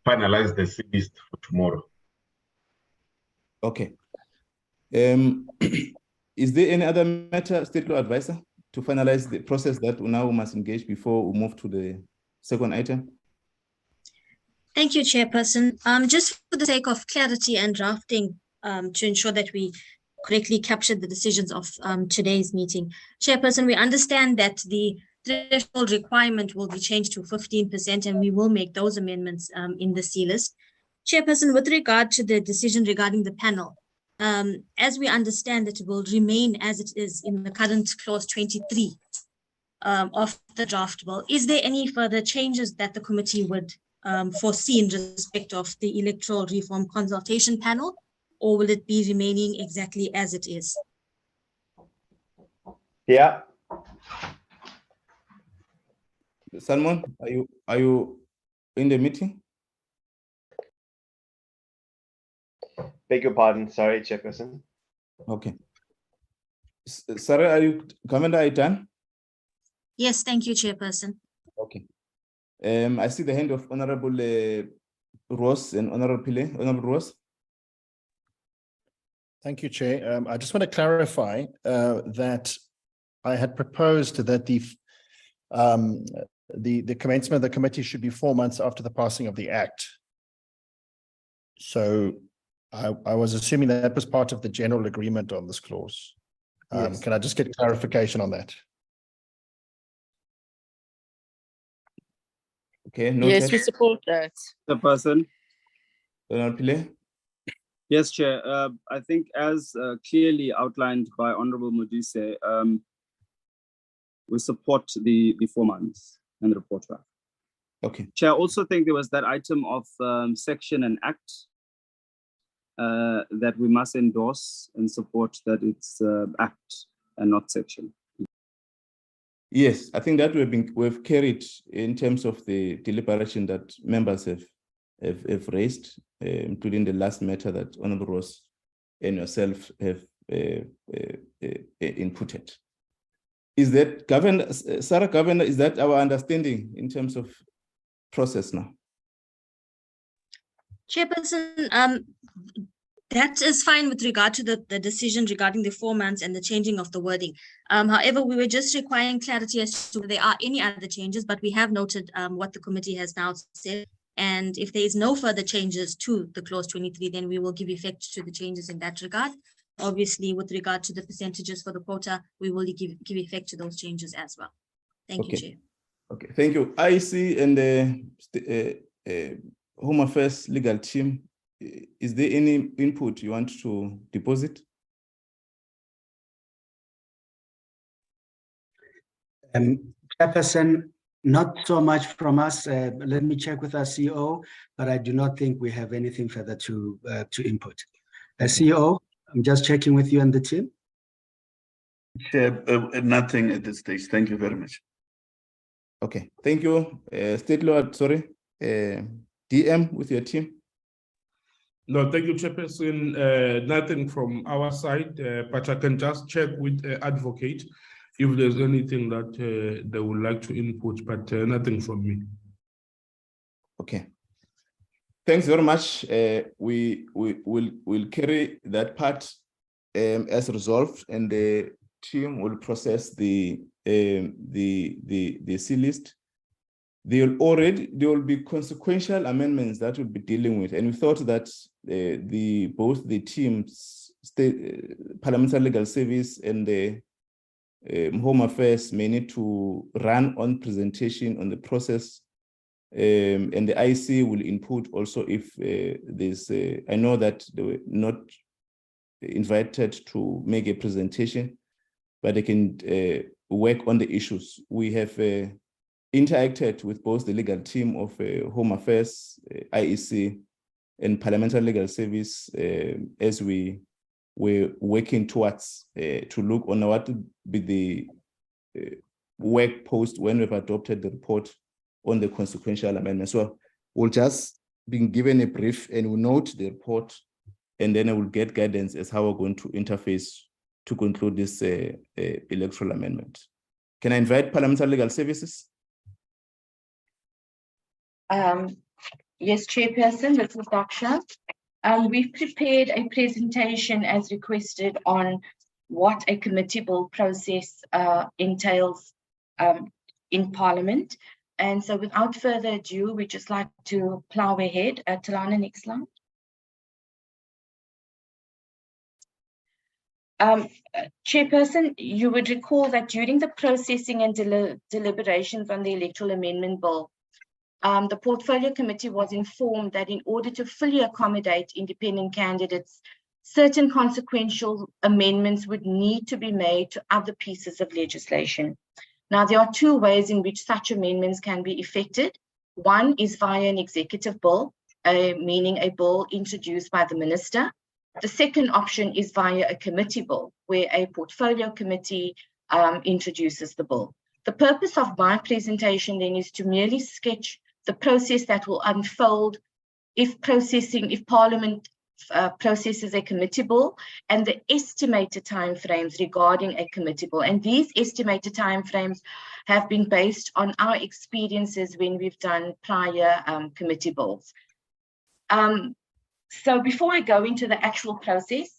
finalize the list for tomorrow.
Okay. Is there any other matter, state law advisor, to finalize the process that we now must engage before we move to the second item?
Thank you, Chairperson. Just for the sake of clarity and drafting, to ensure that we correctly captured the decisions of today's meeting. Chairperson, we understand that the threshold requirement will be changed to 15%, and we will make those amendments in the C list. Chairperson, with regard to the decision regarding the panel, as we understand it will remain as it is in the current clause 23 of the draft bill. Is there any further changes that the committee would foresee in respect of the electoral reform consultation panel, or will it be remaining exactly as it is?
Yeah.
Salmon, are you in the meeting?
Beg your pardon, sorry, Chairperson.
Okay. Sarah, Commander, are you done?
Yes, thank you, Chairperson.
Okay. I see the hand of Honorable Ross and Honorable Pile. Honorable Ross.
Thank you, Chair. I just want to clarify that I had proposed that the commencement of the committee should be 4 months after the passing of the Act. So I was assuming that was part of the general agreement on this clause.
Yes.
Can I just get clarification on that?
Okay. Noted.
Yes, we support that.
The person.
Honorable Pile.
Yes, Chair. I think as clearly outlined by Honorable Modise, we support the 4 months and the report back.
Okay.
Chair, I also think there was that item of section and act that we must endorse and support, that it's act and not section.
Yes, I think that we've carried in terms of the deliberation that members have raised, including the last matter that Honorable Ross and yourself have inputted. Is that Governor, Sarah Governor, is that our understanding in terms of process now?
Chairperson, that is fine with regard to the decision regarding the 4 months and the changing of the wording. However, we were just requiring clarity as to whether there are any other changes, but we have noted what the committee has now said. And if there is no further changes to the clause 23, then we will give effect to the changes in that regard. Obviously, with regard to the percentages for the quota, we will give effect to those changes as well. Thank you, Chair.
Okay, thank you. IEC and the Home Affairs legal team, is there any input you want to deposit?
Chairperson, not so much from us. Let me check with our CEO, but I do not think we have anything further to input. CEO, I'm just checking with you and the team.
Chair, nothing at this stage. Thank you very much.
Okay, thank you. State Lord, sorry, DM with your team.
No, thank you, Chairperson. Nothing from our side, but I can just check with advocate if there's anything that they would like to input, but nothing from me.
Okay. Thanks very much. We'll carry that part as resolved, and the team will process the C list. There will be consequential amendments that we'll be dealing with, and we thought that both the teams, Parliamentary Legal Service and the Home Affairs, may need to run on presentation on the process, and the IC will input also if there's. I know that they were not invited to make a presentation, but they can work on the issues. We have interacted with both the legal team of Home Affairs, IEC, and Parliamentary Legal Service as we were working towards to look on what would be the work post when we've adopted the report on the consequential amendment. So we'll just be given a brief and we'll note the report, and then I will get guidance as how we're going to interface to conclude this electoral amendment. Can I invite Parliamentary Legal Services?
Yes, Chairperson, this is Daksha. We've prepared a presentation as requested on what a committable process entails in Parliament. And so without further ado, we'd just like to plow ahead. Talana, next slide. Chairperson, you would recall that during the processing and deliberations on the electoral amendment bill, the Portfolio Committee was informed that in order to fully accommodate independent candidates, certain consequential amendments would need to be made to other pieces of legislation. Now, there are 2 ways in which such amendments can be effected. One is via an executive bill, meaning a bill introduced by the minister. The second option is via a committee bill, where a portfolio committee introduces the bill. The purpose of my presentation then is to merely sketch the process that will unfold if Parliament processes a committee bill, and the estimated timeframes regarding a committee bill. And these estimated timeframes have been based on our experiences when we've done prior committee bills. So before I go into the actual process,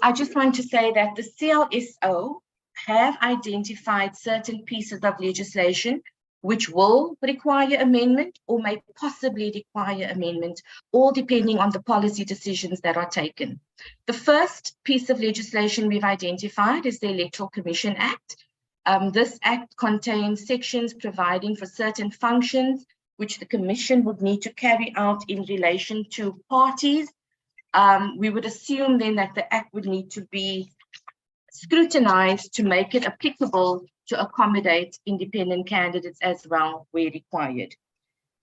I just want to say that the CLSO have identified certain pieces of legislation which will require amendment or may possibly require amendment, all depending on the policy decisions that are taken. The first piece of legislation we've identified is the Electoral Commission Act. This act contains sections providing for certain functions which the Commission would need to carry out in relation to parties. We would assume then that the act would need to be scrutinized to make it applicable to accommodate independent candidates as well where required.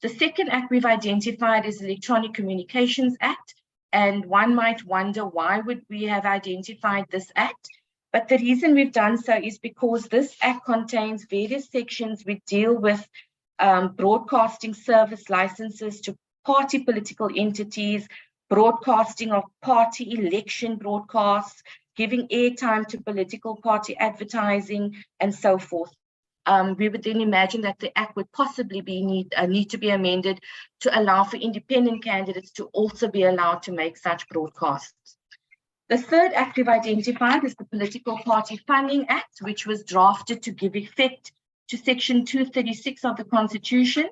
The second act we've identified is the Electronic Communications Act, and one might wonder why would we have identified this act, But the reason we've done so is because this Act contains various sections which deal with broadcasting service licenses to party political entities, broadcasting of party election broadcasts, giving airtime to political party advertising, and so forth. We would then imagine that the Act would possibly need to be amended to allow for independent candidates to also be allowed to make such broadcasts. The third Act we've identified is the Political Party Funding Act, which was drafted to give effect to Section 236 of the Constitution,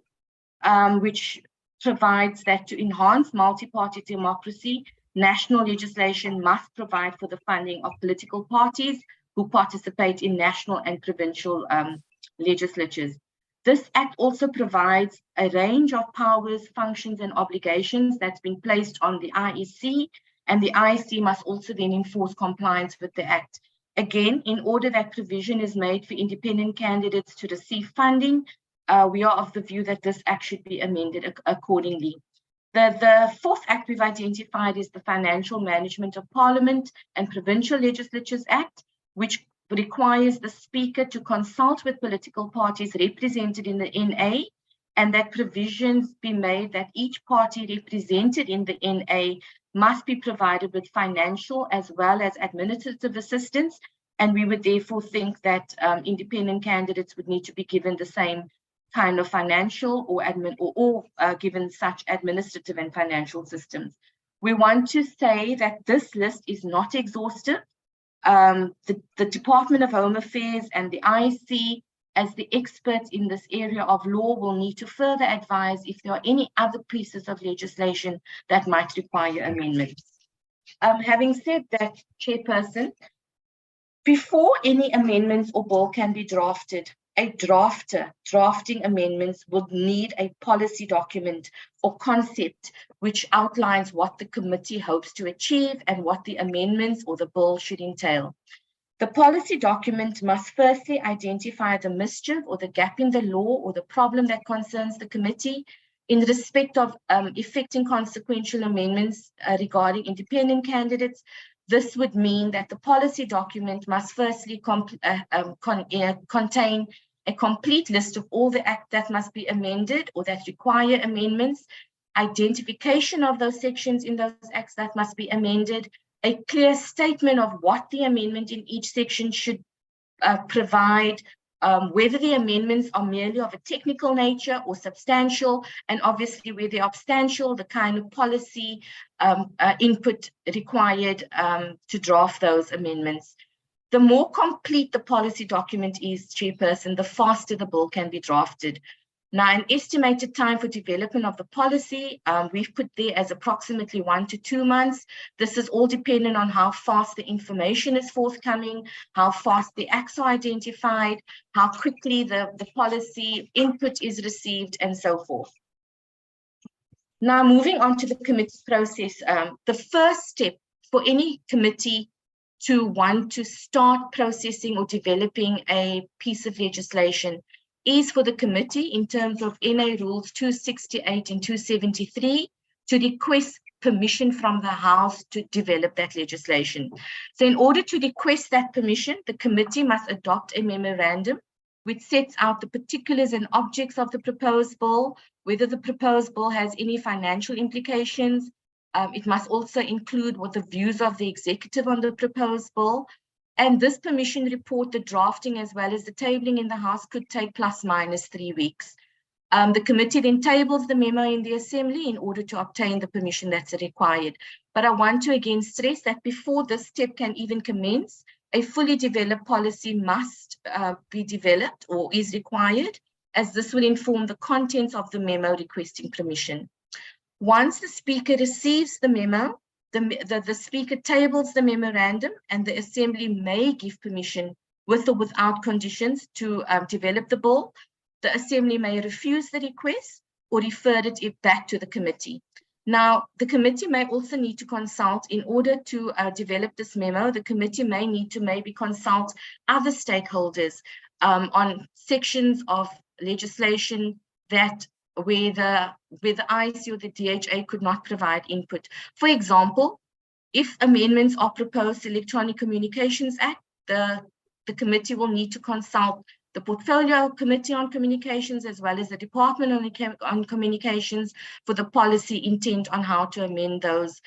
which provides that to enhance multi-party democracy, national legislation must provide for the funding of political parties who participate in national and provincial legislatures. This Act also provides a range of powers, functions, and obligations that's been placed on the IEC, and the IEC must also then enforce compliance with the Act. Again, in order that provision is made for independent candidates to receive funding, we are of the view that this Act should be amended accordingly. The fourth Act we've identified is the Financial Management of Parliament and Provincial Legislatures Act, which requires the Speaker to consult with political parties represented in the NA, and that provisions be made that each party represented in the NA must be provided with financial as well as administrative assistance. And we would therefore think that independent candidates would need to be given the same kind of financial or given such administrative and financial systems. We want to say that this list is not exhaustive. The Department of Home Affairs and the IEC, as the experts in this area of law, will need to further advise if there are any other pieces of legislation that might require amendments. Having said that, Chairperson, before any amendments or bill can be drafted, a drafter drafting amendments would need a policy document or concept which outlines what the committee hopes to achieve and what the amendments or the bill should entail. The policy document must firstly identify the mischief or the gap in the law or the problem that concerns the committee in respect of effecting consequential amendments regarding independent candidates. This would mean that the policy document must firstly contain a complete list of all the acts that must be amended or that require amendments, identification of those sections in those acts that must be amended, a clear statement of what the amendment in each section should provide, whether the amendments are merely of a technical nature or substantial, and obviously where they are substantial, the kind of policy input required to draft those amendments. The more complete the policy document is, Chairperson, the faster the bill can be drafted. Now, an estimated time for development of the policy, we've put there as approximately 1 to 2 months. This is all dependent on how fast the information is forthcoming, how fast the acts are identified, how quickly the policy input is received, and so forth. Now, moving on to the committee process, the first step for any committee to want to start processing or developing a piece of legislation is for the committee, in terms of NA Rules 268 and 273, to request permission from the House to develop that legislation. So in order to request that permission, the committee must adopt a memorandum which sets out the particulars and objects of the proposed bill, whether the proposed bill has any financial implications. It must also include what the views of the executive on the proposed bill. And this permission report, the drafting as well as the tabling in the House, could take ±3 weeks. The committee then tables the memo in the Assembly in order to obtain the permission that's required. But I want to again stress that before this step can even commence, a fully developed policy must be developed or is required, as this will inform the contents of the memo requesting permission. Once the Speaker receives the memo, the Speaker tables the memorandum, and the Assembly may give permission with or without conditions to develop the bill. The Assembly may refuse the request or refer it back to the committee. Now, the committee may also need to consult, in order to develop this memo, the committee may need to maybe consult other stakeholders on sections of legislation that where the IEC or the DHA could not provide input. For example, if amendments are proposed to the Electronic Communications Act, the committee will need to consult the Portfolio Committee on Communications as well as the Department on Communications for the policy intent on how to amend those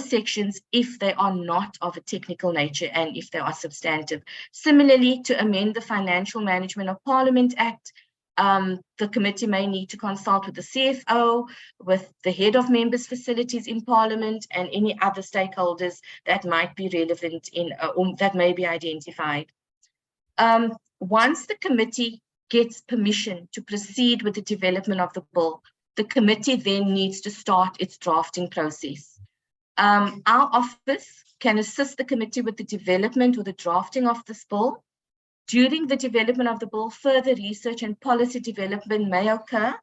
sections if they are not of a technical nature and if they are substantive. Similarly, to amend the Financial Management of Parliament Act, the committee may need to consult with the CFO, with the head of members' facilities in Parliament, and any other stakeholders that might be relevant that may be identified. Once the committee gets permission to proceed with the development of the bill, the committee then needs to start its drafting process. Our office can assist the committee with the development or the drafting of this bill. During the development of the bill, further research and policy development may occur.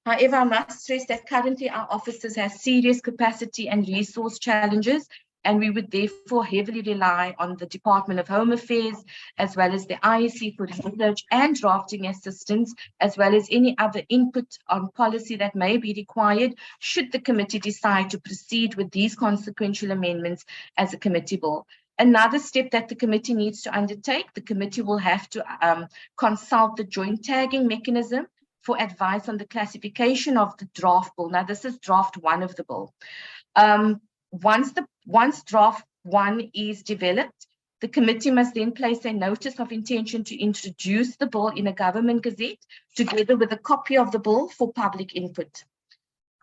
However, I must stress that currently our offices have serious capacity and resource challenges, and we would therefore heavily rely on the Department of Home Affairs, as well as the IEC for research and drafting assistance, as well as any other input on policy that may be required should the committee decide to proceed with these consequential amendments as a committee bill. Another step that the committee needs to undertake, the committee will have to consult the joint tagging mechanism for advice on the classification of the draft bill. Now, this is draft one of the bill. Once draft one is developed, the committee must then place a notice of intention to introduce the bill in a government gazette together with a copy of the bill for public input.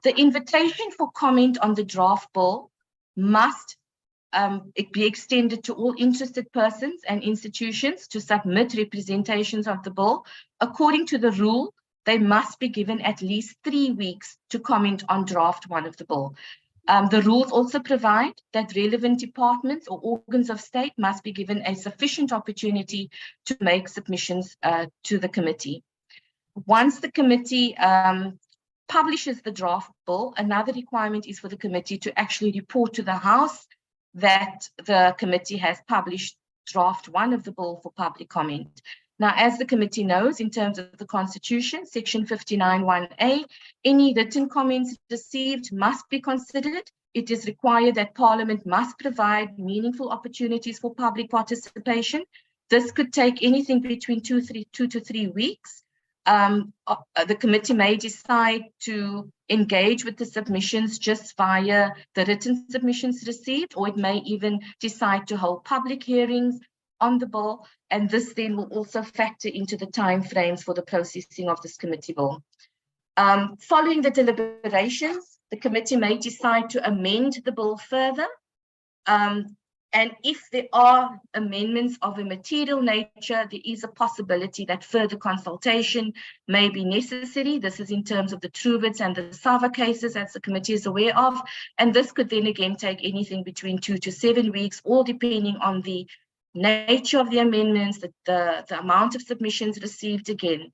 The invitation for comment on the draft bill must be extended to all interested persons and institutions to submit representations of the bill. According to the rule, they must be given at least 3 weeks to comment on draft one of the bill. The rules also provide that relevant departments or organs of state must be given a sufficient opportunity to make submissions to the committee. Once the committee publishes the draft bill, another requirement is for the committee to actually report to the House that the committee has published draft one of the bill for public comment. Now, as the committee knows, in terms of the Constitution, Section 59(1)(a), any written comments received must be considered. It is required that Parliament must provide meaningful opportunities for public participation. This could take anything between 2 to 3 weeks. The committee may decide to engage with the submissions just via the written submissions received, or it may even decide to hold public hearings on the bill, and this then will also factor into the timeframes for the processing of this committee bill. Following the deliberations, the committee may decide to amend the bill further, and if there are amendments of a material nature, there is a possibility that further consultation may be necessary. This is in terms of the Truwitz and the Sava cases, as the committee is aware of, and this could then again take anything between 2 to 7 weeks, all depending on the nature of the amendments, the amount of submissions received again.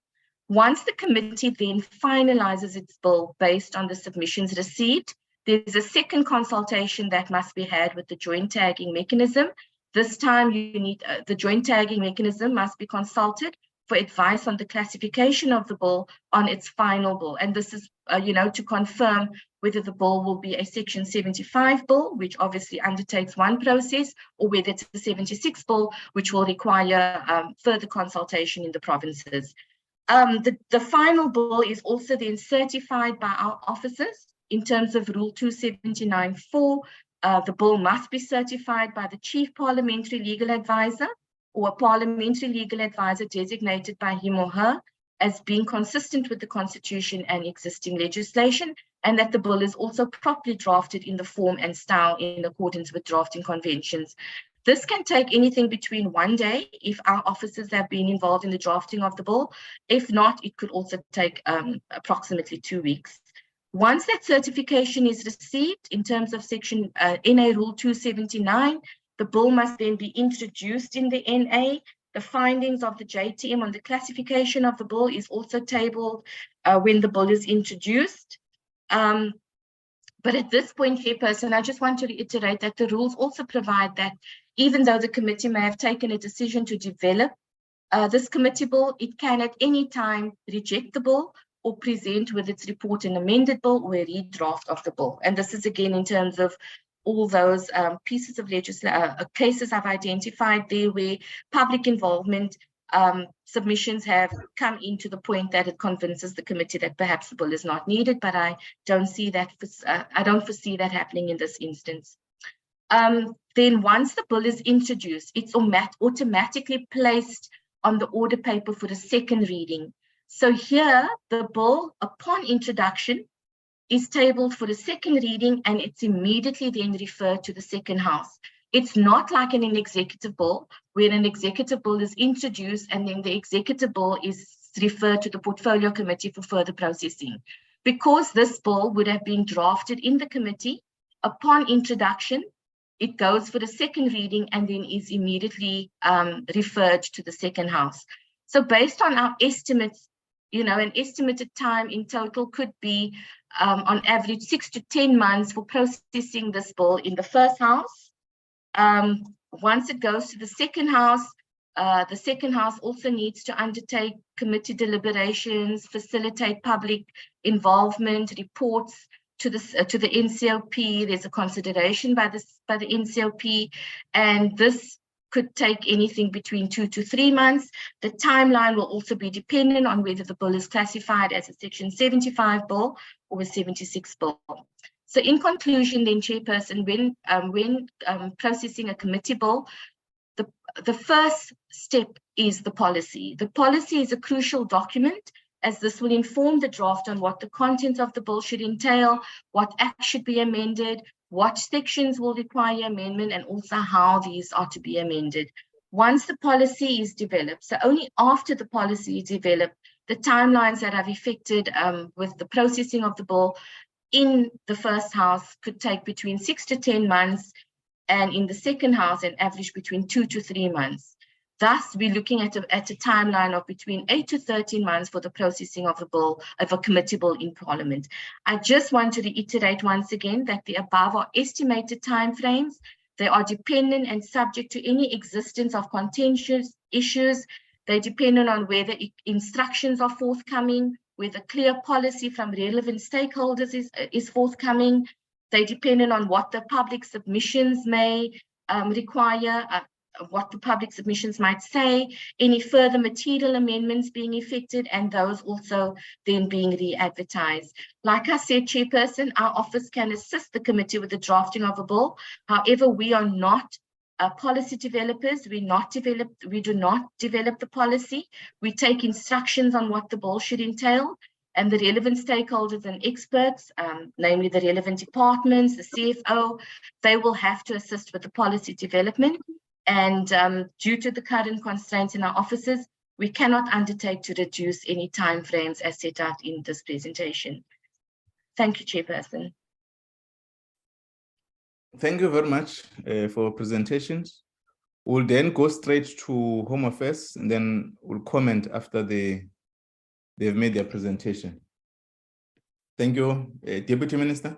Once the committee then finalizes its bill based on the submissions received, there's a second consultation that must be had with the joint tagging mechanism. This time you need the joint tagging mechanism must be consulted for advice on the classification of the bill on its final bill. And this is, to confirm whether the bill will be a Section 75 bill, which obviously undertakes one process, or whether it's a 76 bill, which will require further consultation in the provinces. The final bill is also then certified by our officers in terms of Rule 279(4). The bill must be certified by the Chief Parliamentary Legal Advisor or a Parliamentary Legal Advisor designated by him or her as being consistent with the Constitution and existing legislation, and that the bill is also properly drafted in the form and style in accordance with drafting conventions. This can take anything between 1 day if our officers have been involved in the drafting of the bill. If not, it could also take approximately 2 weeks. Once that certification is received in terms of Section NA Rule 279, the bill must then be introduced in the NA. The findings of the JTM on the classification of the bill is also tabled when the bill is introduced. But at this point, Chairperson, I just want to reiterate that the rules also provide that even though the committee may have taken a decision to develop this committee bill, it can at any time reject the bill or present with its report an amended bill or a redraft of the bill. And this is again in terms of all those pieces of cases I've identified there where public involvement submissions have come into the point that it convinces the committee that perhaps the bill is not needed, but I don't see that. I don't foresee that happening in this instance. Then once the bill is introduced, it's automatically placed on the order paper for a second reading. So here, the bill, upon introduction, is tabled for a second reading, and it's immediately then referred to the second house. It's not like in an executive bill, where an executive bill is introduced and then the executive bill is referred to the portfolio committee for further processing. Because this bill would have been drafted in the committee, upon introduction, it goes for the second reading and then is immediately referred to the second house. So based on our estimates, an estimated time in total could be on average 6 to 10 months for processing this bill in the first house. Once it goes to the second house also needs to undertake committee deliberations, facilitate public involvement, reports to the NCOP. There's a consideration by the NCOP, and this could take anything between 2 to 3 months. The timeline will also be dependent on whether the bill is classified as a Section 75 bill or a 76 bill. So in conclusion then, Chairperson, when processing a committee bill, the first step is the policy. The policy is a crucial document, as this will inform the draft on what the content of the bill should entail, what acts should be amended, what sections will require amendment, and also how these are to be amended. Once the policy is developed, so only after the policy is developed, the timelines that are affected with the processing of the bill in the first house could take between 6 to 10 months, and in the second house, an average between 2 to 3 months. Thus, we're looking at a timeline of between 8 to 13 months for the processing of a committee bill in Parliament. I just want to reiterate once again that the above are estimated timeframes. They are dependent and subject to any existence of contentious issues. They're dependent on whether instructions are forthcoming, whether clear policy from relevant stakeholders is forthcoming. They're dependent on what the public submissions may require, what the public submissions might say, any further material amendments being effected, and those also then being re-advertised. Like I said, Chairperson, our office can assist the committee with the drafting of a bill. However, we are not policy developers. We do not develop the policy. We take instructions on what the bill should entail, and the relevant stakeholders and experts, namely the relevant departments, the CFO, they will have to assist with the policy development. And due to the current constraints in our offices, we cannot undertake to reduce any timeframes as set out in this presentation. Thank you, Chairperson.
Thank you very much for presentations. We'll then go straight to Home Affairs, and then we'll comment after they've made their presentation. Thank you, Deputy Minister.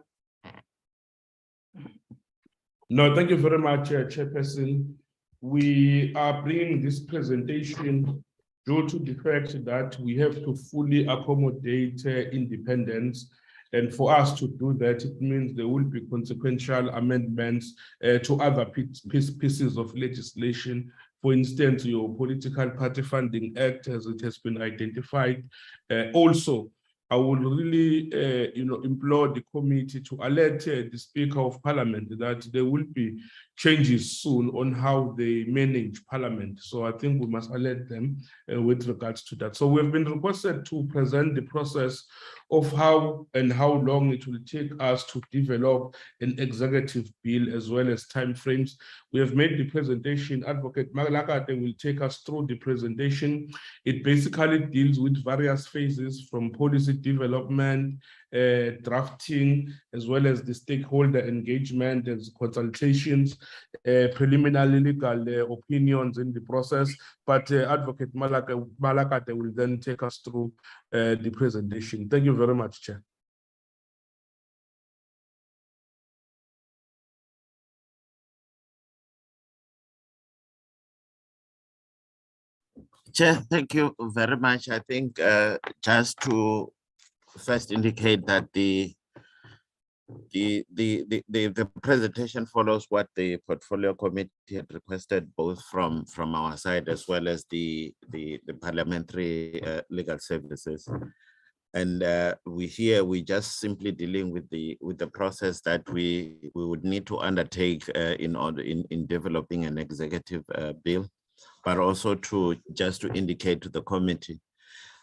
No, thank you very much, Chairperson. We are bringing this presentation due to the fact that we have to fully accommodate independence. And for us to do that, it means there will be consequential amendments to other pieces of legislation. For instance, your Political Party Funding Act, as it has been identified. Also, I would really, implore the committee to alert the Speaker of Parliament that there will be changes soon on how they manage Parliament. So I think we must alert them with regards to that. So we've been requested to present the process of how and how long it will take us to develop an executive bill, as well as timeframes. We have made the presentation. Advocate Malakate will take us through the presentation. It basically deals with various phases from policy development, drafting, as well as the stakeholder engagement and consultations, preliminary legal opinions in the process. But Advocate Malakate will then take us through the presentation. Thank you very much, Chair.
Chair, thank you very much. I think just to first indicate that the The presentation follows what the portfolio committee had requested, both from our side as well as the parliamentary legal services. And we just simply dealing with the process that we would need to undertake in developing an executive bill, but also just to indicate to the committee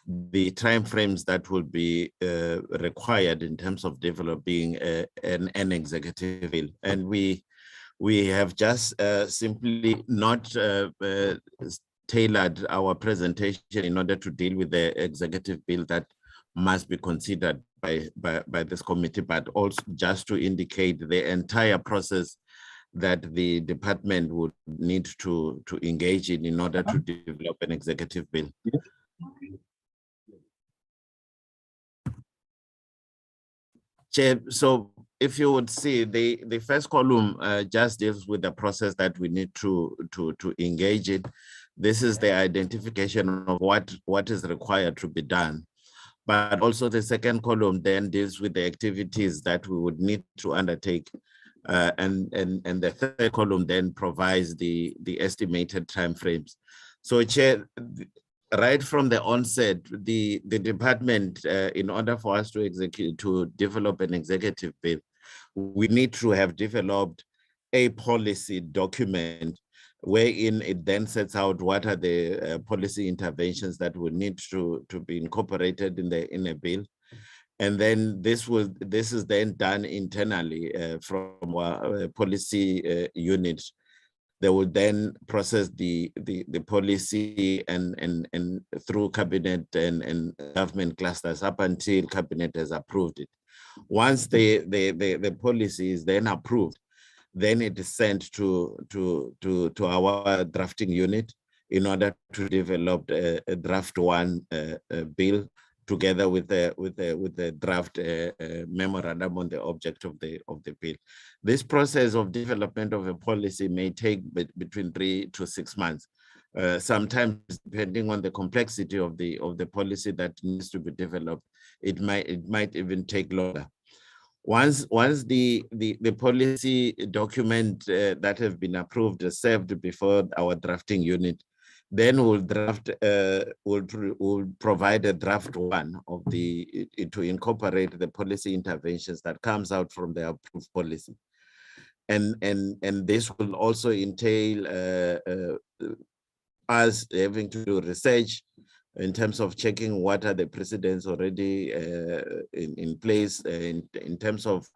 the timeframes that will be required in terms of developing an executive bill. And we have just simply not tailored our presentation in order to deal with the executive bill that must be considered by this committee, but also just to indicate the entire process that the department would need to engage in order to develop an executive bill. Chair, so if you would see, the first column just deals with the process that we need to engage in. This is the identification of what is required to be done. But also the second column then deals with the activities that we would need to undertake. And the third column then provides the estimated timeframes. So, Chair, right from the onset, the department, in order for us to develop an executive bill, we need to have developed a policy document wherein it then sets out what are the policy interventions that would need to be incorporated in a bill. And then this is then done internally from our policy unit. They will then process the policy and through cabinet and government clusters up until cabinet has approved it. Once the policy is then approved, then it is sent to our drafting unit in order to develop a draft one bill together with the draft memorandum on the object of the bill. This process of development of a policy may take between 3 to 6 months. Sometimes, depending on the complexity of the policy that needs to be developed, it might even take longer. Once the policy document that have been approved is served before our drafting unit, then we'll provide a draft one of to incorporate the policy interventions that comes out from the approved policy. And this will also entail us having to do research in terms of checking what are the precedents already in place in terms of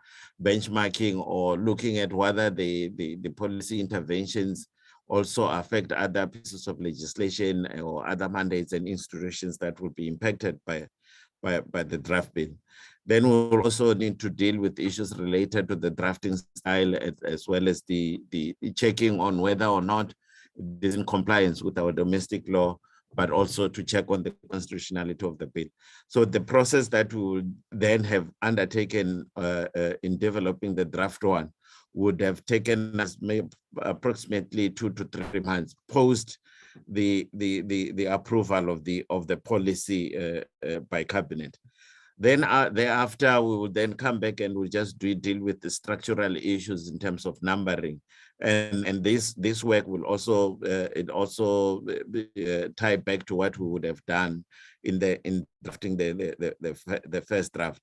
benchmarking, or looking at whether the policy interventions also affect other pieces of legislation or other mandates and institutions that will be impacted by the draft bill. Then we'll also need to deal with issues related to the drafting style, as well as the checking on whether or not it is in compliance with our domestic law, but also to check on the constitutionality of the bill. So the process that we would then have undertaken in developing the draft one would have taken us approximately 2 to 3 months post the approval of the policy by cabinet. Then thereafter, we will then come back and we'll just deal with the structural issues in terms of numbering. And this work will also tie back to what we would have done in drafting the first draft.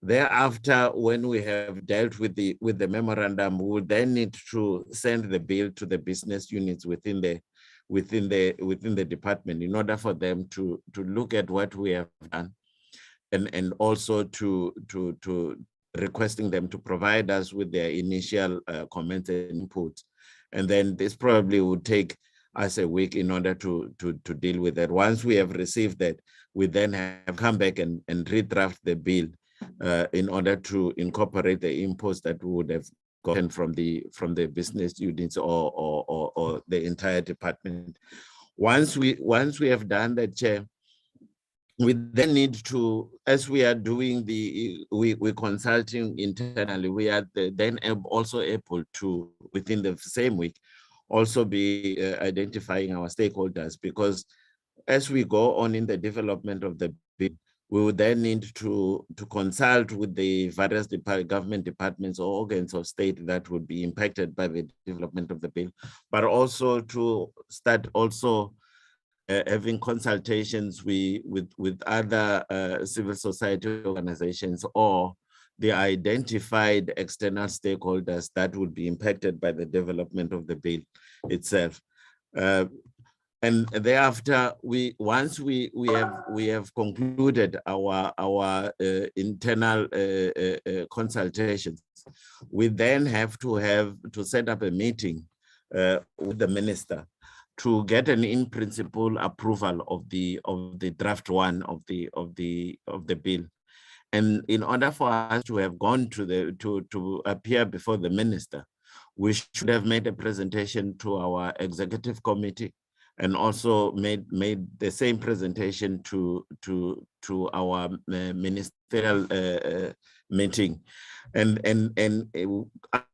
Thereafter, when we have dealt with the memorandum, we will then need to send the bill to the business units within the department in order for them to look at what we have done, and also to requesting them to provide us with their initial comments and inputs. And then this probably would take us a week in order to deal with that. Once we have received that, we then have come back and redraft the bill in order to incorporate the inputs that we would have gotten from the business units or the entire department. Once we have done that, Chair, we then need to, as we are doing we're consulting internally, we are then also able to, within the same week, also be identifying our stakeholders, because as we go on in the development of the bill, We would then need to consult with the various government departments or organs of state that would be impacted by the development of the bill, but also to start also having consultations with other civil society organizations or the identified external stakeholders that would be impacted by the development of the bill itself. And thereafter, once we have concluded our internal consultations, we then have to set up a meeting with the minister to get an in principle approval of the draft one of the bill. And in order for us to have gone to appear before the minister, we should have made a presentation to our executive committee and also made the same presentation to our ministerial meeting. And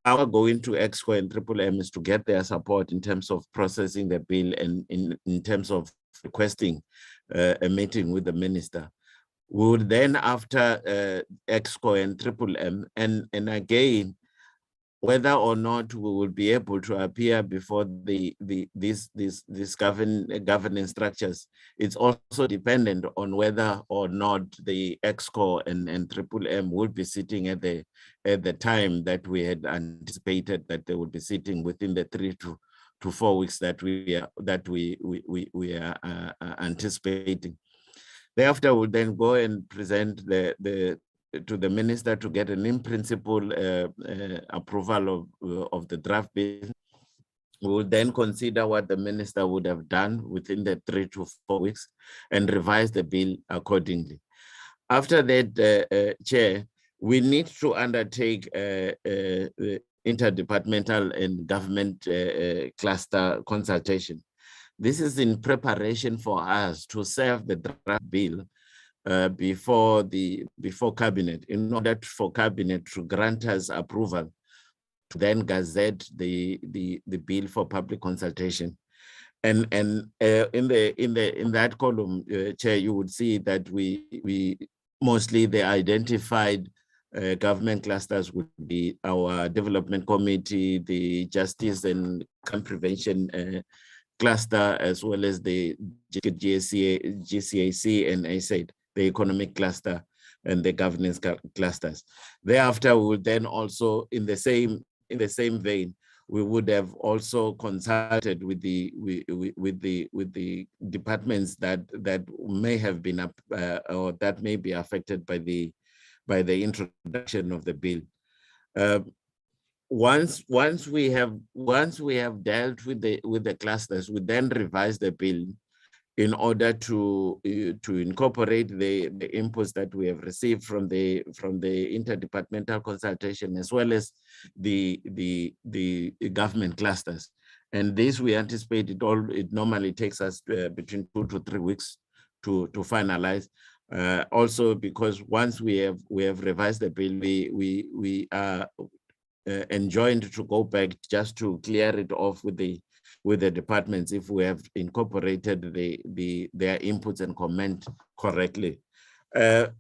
our going to EXCO and Triple M is to get their support in terms of processing the bill and in terms of requesting a meeting with the minister. We would then, after EXCO and Triple M, and again, whether or not we will be able to appear before these governing structures, it's also dependent on whether or not the EXCO and Triple M will be sitting at the time that we had anticipated that they would be sitting within the 3 to 4 weeks that we are anticipating. Thereafter, we'll then go and present to the minister to get an in principle approval of the draft bill. We will then consider what the minister would have done within the 3 to 4 weeks and revise the bill accordingly. After that, Chair, we need to undertake interdepartmental and government cluster consultation. This is in preparation for us to serve the draft bill before cabinet, in order for cabinet to grant us approval to then gazette the bill for public consultation. And in that column, Chair, you would see that we mostly the identified government clusters would be our development committee, the justice and crime prevention cluster, as well as the GCAC and ASAID, the economic cluster and the governance clusters. Thereafter, we would then also, in the same vein, we would have also consulted with the departments that may have been or that may be affected by the introduction of the bill. Once we have dealt with the clusters, we then revise the bill in order to incorporate the inputs that we have received from the interdepartmental consultation, as well as the government clusters. And this, we anticipate it normally takes us between 2 to 3 weeks to finalize. Also, because once we have revised the bill, we are enjoined to go back just to clear it off with the departments if we have incorporated their inputs and comment correctly. The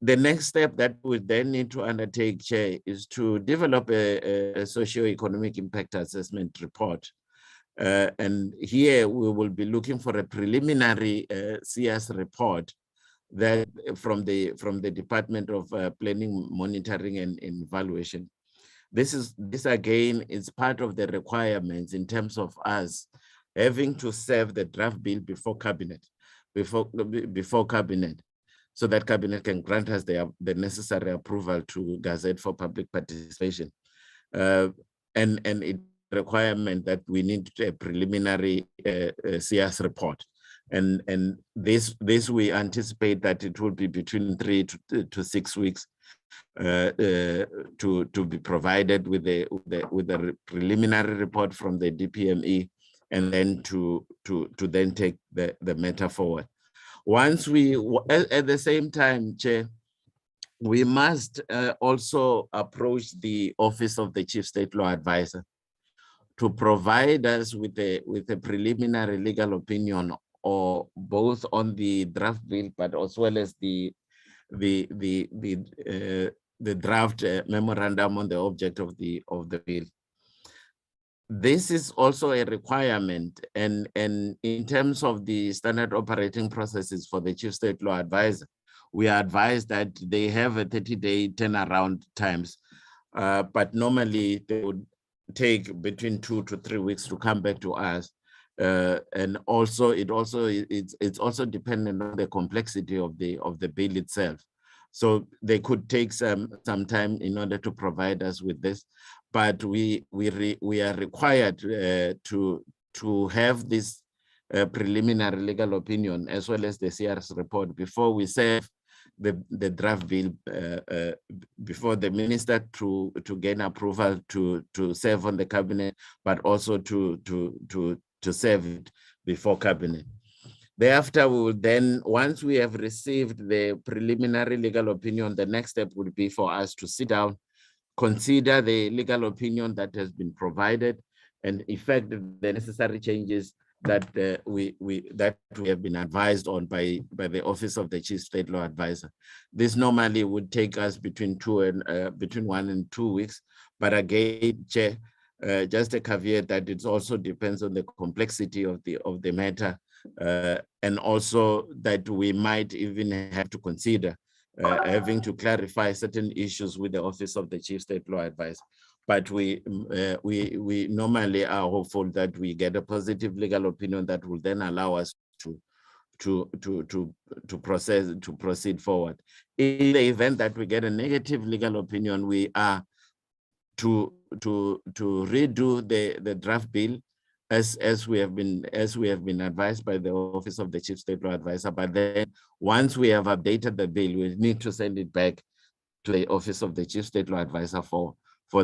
next step that we then need to undertake, Chair, is to develop a socio-economic impact assessment report. And here we will be looking for a preliminary CS report that from the Department of Planning, Monitoring and Evaluation. This again is part of the requirements in terms of us having to serve the draft bill before cabinet, so that cabinet can grant us the necessary approval to gazette for public participation. And it requirement that we need a preliminary CS report. And this we anticipate that it will be between 3 to 6 weeks to be provided with the preliminary report from the DPME, and then to then take the matter forward. Once we, at the same time, Chair, we must also approach the Office of the Chief State Law Advisor to provide us with a preliminary legal opinion or both on the draft bill, but as well as the draft memorandum on the object of the bill. This is also a requirement, and in terms of the standard operating processes for the Chief State Law Advisor, we are advised that they have a 30-day turnaround times, but normally they would take between 2 to 3 weeks to come back to us. And also it's also dependent on the complexity of the bill itself. So they could take some time in order to provide us with this, but we are required to have this preliminary legal opinion as well as the CR's report before we serve the draft bill before the minister to gain approval to serve on the cabinet, but also to serve it before cabinet. Thereafter, we will then, once we have received the preliminary legal opinion, the next step would be for us to sit down, consider the legal opinion that has been provided, and effect the necessary changes that we have been advised on by the Office of the Chief State Law Advisor. This normally would take us between 1 and 2 weeks, but again, Chair, just a caveat that it also depends on the complexity of the matter, and also that we might even have to consider having to clarify certain issues with the Office of the Chief State Law Advisor. But we normally are hopeful that we get a positive legal opinion that will then allow us to proceed forward. In the event that we get a negative legal opinion, we are to redo the draft bill as we have been advised by the Office of the Chief State Law Advisor. But then once we have updated the bill, we need to send it back to the Office of the Chief State Law Advisor for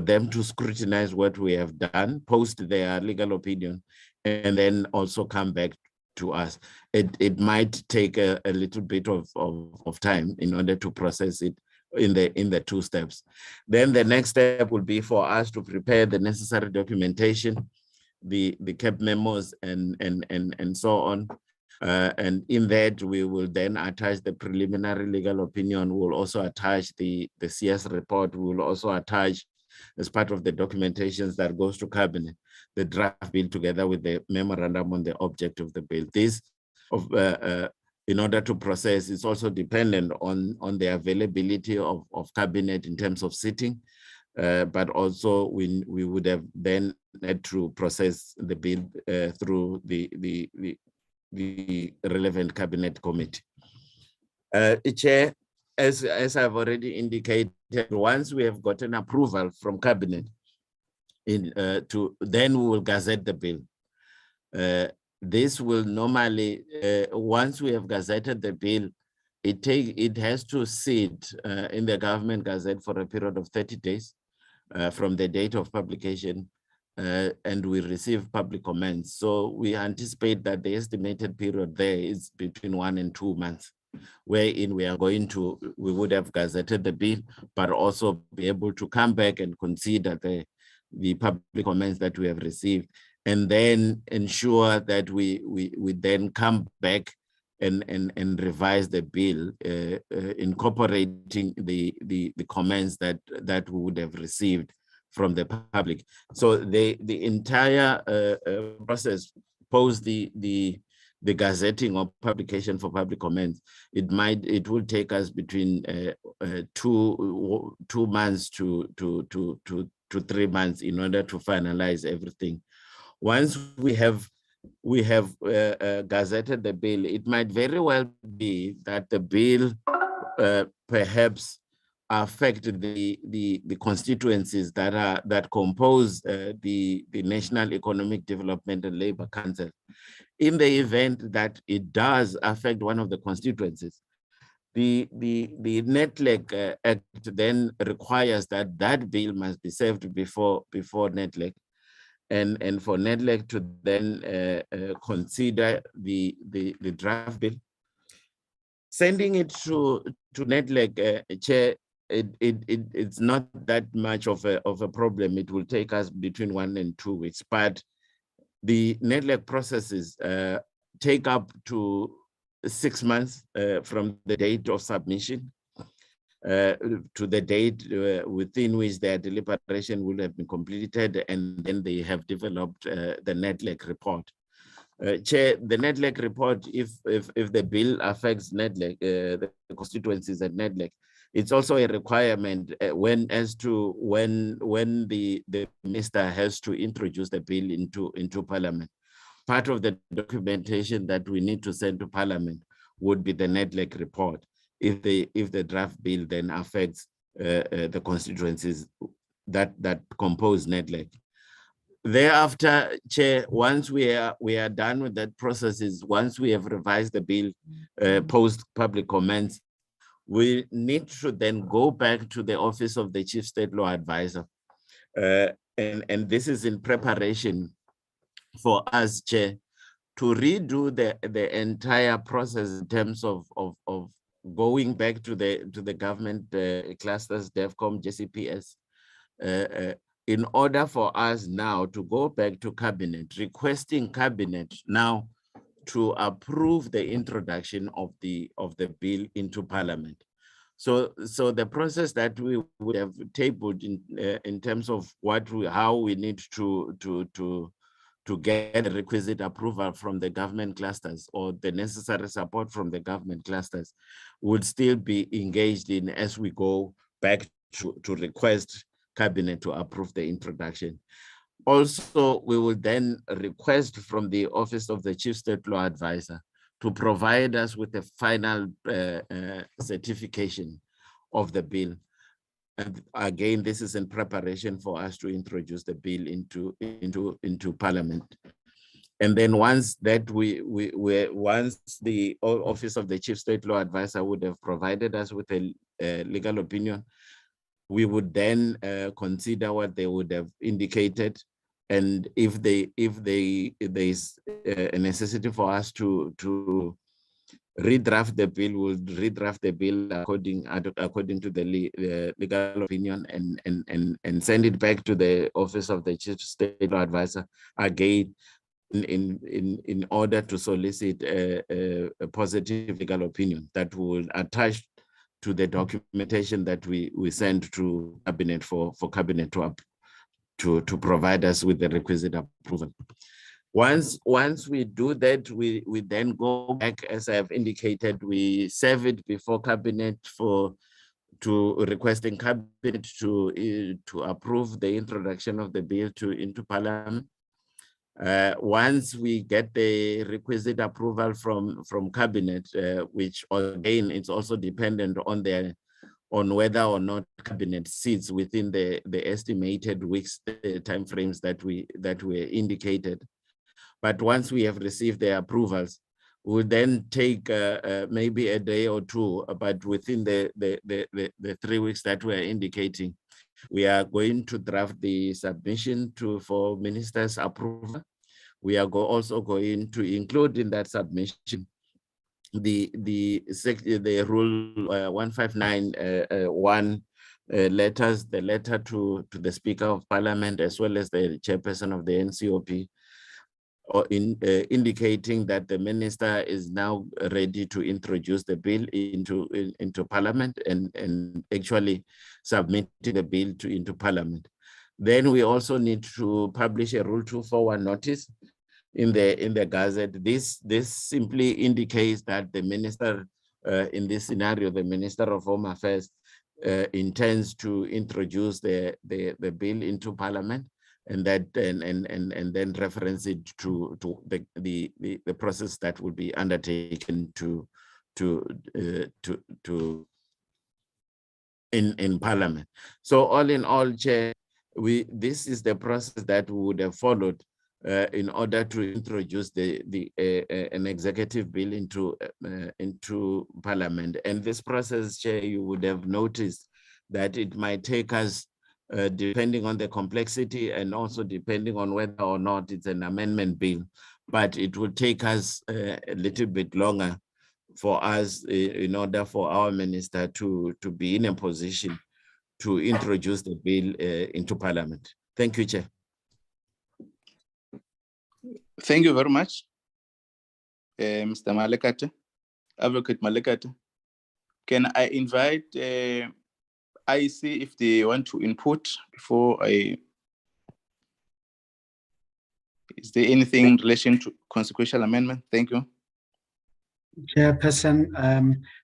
them to scrutinize what we have done, post their legal opinion, and then also come back to us. It might take a little bit of time in order to process it in the 2 steps. Then the next step will be for us to prepare the necessary documentation, the CAP memos and so on. And in that, we will then attach the preliminary legal opinion. We'll also attach the CS report. We will also attach, as part of the documentations that goes to cabinet, the draft bill together with the memorandum on the object of the bill. This, in order to process, is also dependent on the availability of cabinet in terms of sitting, but also we would have then had to process the bill through the relevant cabinet committee. Chair, as I've already indicated, once we have gotten approval from cabinet, then we will gazette the bill. This will normally, once we have gazetted the bill, it has to sit in the government gazette for a period of 30 days from the date of publication, and we receive public comments. So we anticipate that the estimated period there is between 1 and 2 months, wherein we would have gazetted the bill, but also be able to come back and consider the public comments that we have received, and then ensure that we then come back and revise the bill, incorporating the comments that we would have received from the public. So the entire process post the gazetting or publication for public comments, it will take us between 2 months to 3 months in order to finalize everything. Once we have gazetted the bill, it might very well be that the bill perhaps affect the constituencies that compose the National Economic Development and Labor Council. In the event that it does affect one of the constituencies, the NETLEC Act then requires that bill must be served before NETLEC, and for NETLEC to then consider the draft bill. Sending it to NETLEC, Chair, it's not that much of a problem. It will take us between 1 and 2 weeks, but the NETLEC processes take up to 6 months from the date of submission to the date within which their deliberation will have been completed, and then they have developed the NEDLAC report. Chair, the NEDLAC report, if the bill affects NEDLAC, the constituencies at NEDLAC, it's also a requirement when the minister has to introduce the bill into Parliament. Part of the documentation that we need to send to Parliament would be the NEDLAC report if the draft bill then affects the constituencies that compose NEDLAC. Thereafter, Chair, once we are done with that process, once we have revised the bill post public comments, we need to then go back to the Office of the Chief State Law Advisor. And this is in preparation for us, Chair, to redo the entire process in terms of going back to the government clusters, DEFCON, JCPS, in order for us now to go back to Cabinet, requesting Cabinet now to approve the introduction of the bill into Parliament. So the process that we would have tabled in terms of how we need to get the requisite approval from the government clusters or the necessary support from the government clusters would still be engaged in as we go back to request Cabinet to approve the introduction. Also, we will then request from the Office of the Chief State Law Advisor to provide us with a final certification of the bill. And again, this is in preparation for us to introduce the bill into Parliament. And then once that once the Office of the Chief State Law Advisor would have provided us with a legal opinion, we would then consider what they would have indicated, and if there is a necessity for us to redraft the bill, we'll redraft the bill according to the legal opinion and send it back to the Office of the Chief State Law Advisor again in order to solicit a positive legal opinion that will attach to the documentation that we send to Cabinet for Cabinet to provide us with the requisite approval. Once we do that, we then go back, as I have indicated, we serve it before Cabinet to requesting Cabinet to approve the introduction of the bill into Parliament. Once we get the requisite approval from Cabinet, which again it's also dependent on whether or not Cabinet sits within the estimated weeks timeframes that were indicated. But once we have received the approvals, we'll then take maybe a day or two, but within the 3 weeks that we're indicating, we are going to draft the submission for ministers' approval. We are also going to include in that submission the rule 1591 letters, the letter to the Speaker of Parliament as well as the chairperson of the NCOP, or indicating that the minister is now ready to introduce the bill into Parliament and actually submitting the bill into Parliament. Then we also need to publish a Rule 241 notice in the Gazette. This simply indicates that the minister, in this scenario, the Minister of Home Affairs, intends to introduce the bill into Parliament, and then reference it to the process that will be undertaken in Parliament. So all in all, Chair, this is the process that we would have followed in order to introduce an executive bill into Parliament. And this process, Chair, you would have noticed that it might take us, depending on the complexity and also depending on whether or not it's an amendment bill, but it will take us a little bit longer for us in order for our minister to be in a position to introduce the bill into Parliament. Thank you, Chair.
Thank you very much.
Mr. Malekate, Advocate Malekate. Can I invite IEC if they want to input before I? Is there anything in relation to consequential amendment? Thank you.
Chairperson,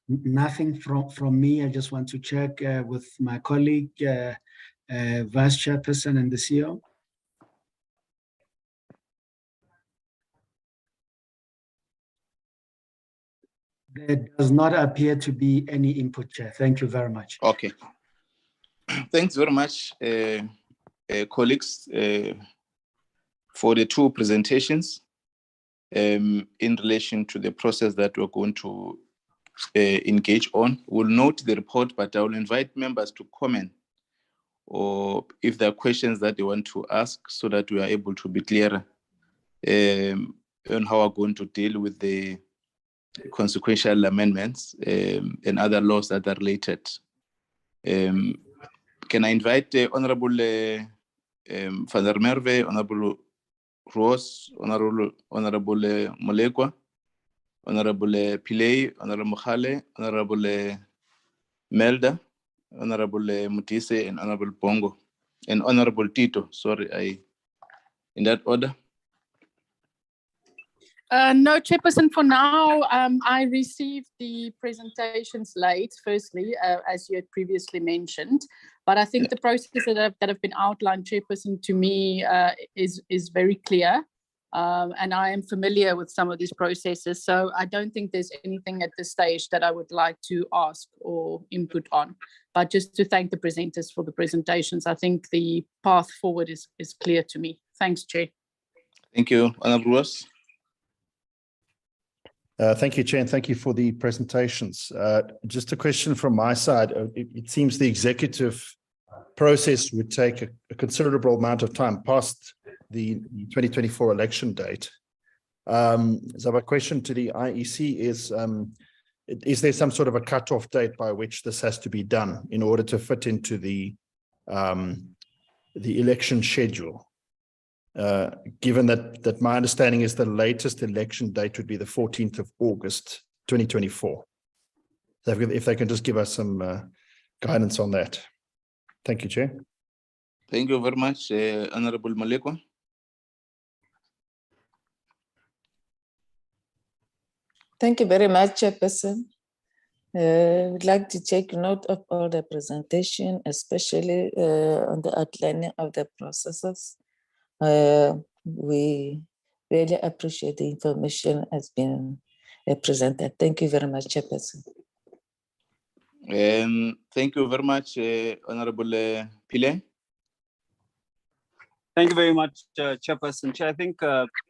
nothing from me. I just want to check with my colleague, Vice Chairperson and the CEO. There does not appear to be any input, Chair. Thank you very much.
Okay. Thanks very much, colleagues, for the two presentations in relation to the process that we're going to engage on. We'll note the report, but I will invite members to comment or if there are questions that they want to ask so that we are able to be clearer on how we're going to deal with the consequential amendments and other laws that are related. Can I invite Honorable Father Merve, Honorable Ross, Honorable Molekwa, Honorable Pillay, Honorable Mokhale, Honorable Melda, Honorable Mutise, and Honorable Pongo, and Honorable Tito. Sorry, in that order.
No, Chairperson, for now, I received the presentations late, firstly, as you had previously mentioned. But I think the processes that have been outlined, Chairperson, to me is very clear. And I am familiar with some of these processes. So I don't think there's anything at this stage that I would like to ask or input on. But just to thank the presenters for the presentations, I think the path forward is clear to me. Thanks, Chair.
Thank you, Honorable Ross.
Thank you, Chair, and thank you for the presentations. Just a question from my side. It seems the executive process would take a considerable amount of time past the 2024 election date. So my question to the IEC is there some sort of a cutoff date by which this has to be done in order to fit into the election schedule? Given that my understanding is the latest election date would be the 14th of August, 2024. So if they can just give us some guidance on that. Thank you, Chair.
Thank you very much, Honorable Molekwa.
Thank you very much, Chairperson. We'd like to take note of all the presentation, especially on the outlining of the processes. We really appreciate the information has been presented. Thank you very much, Chairperson.
Thank you very much, Honorable Pillay.
Thank you very much, Chairperson. Chair, I think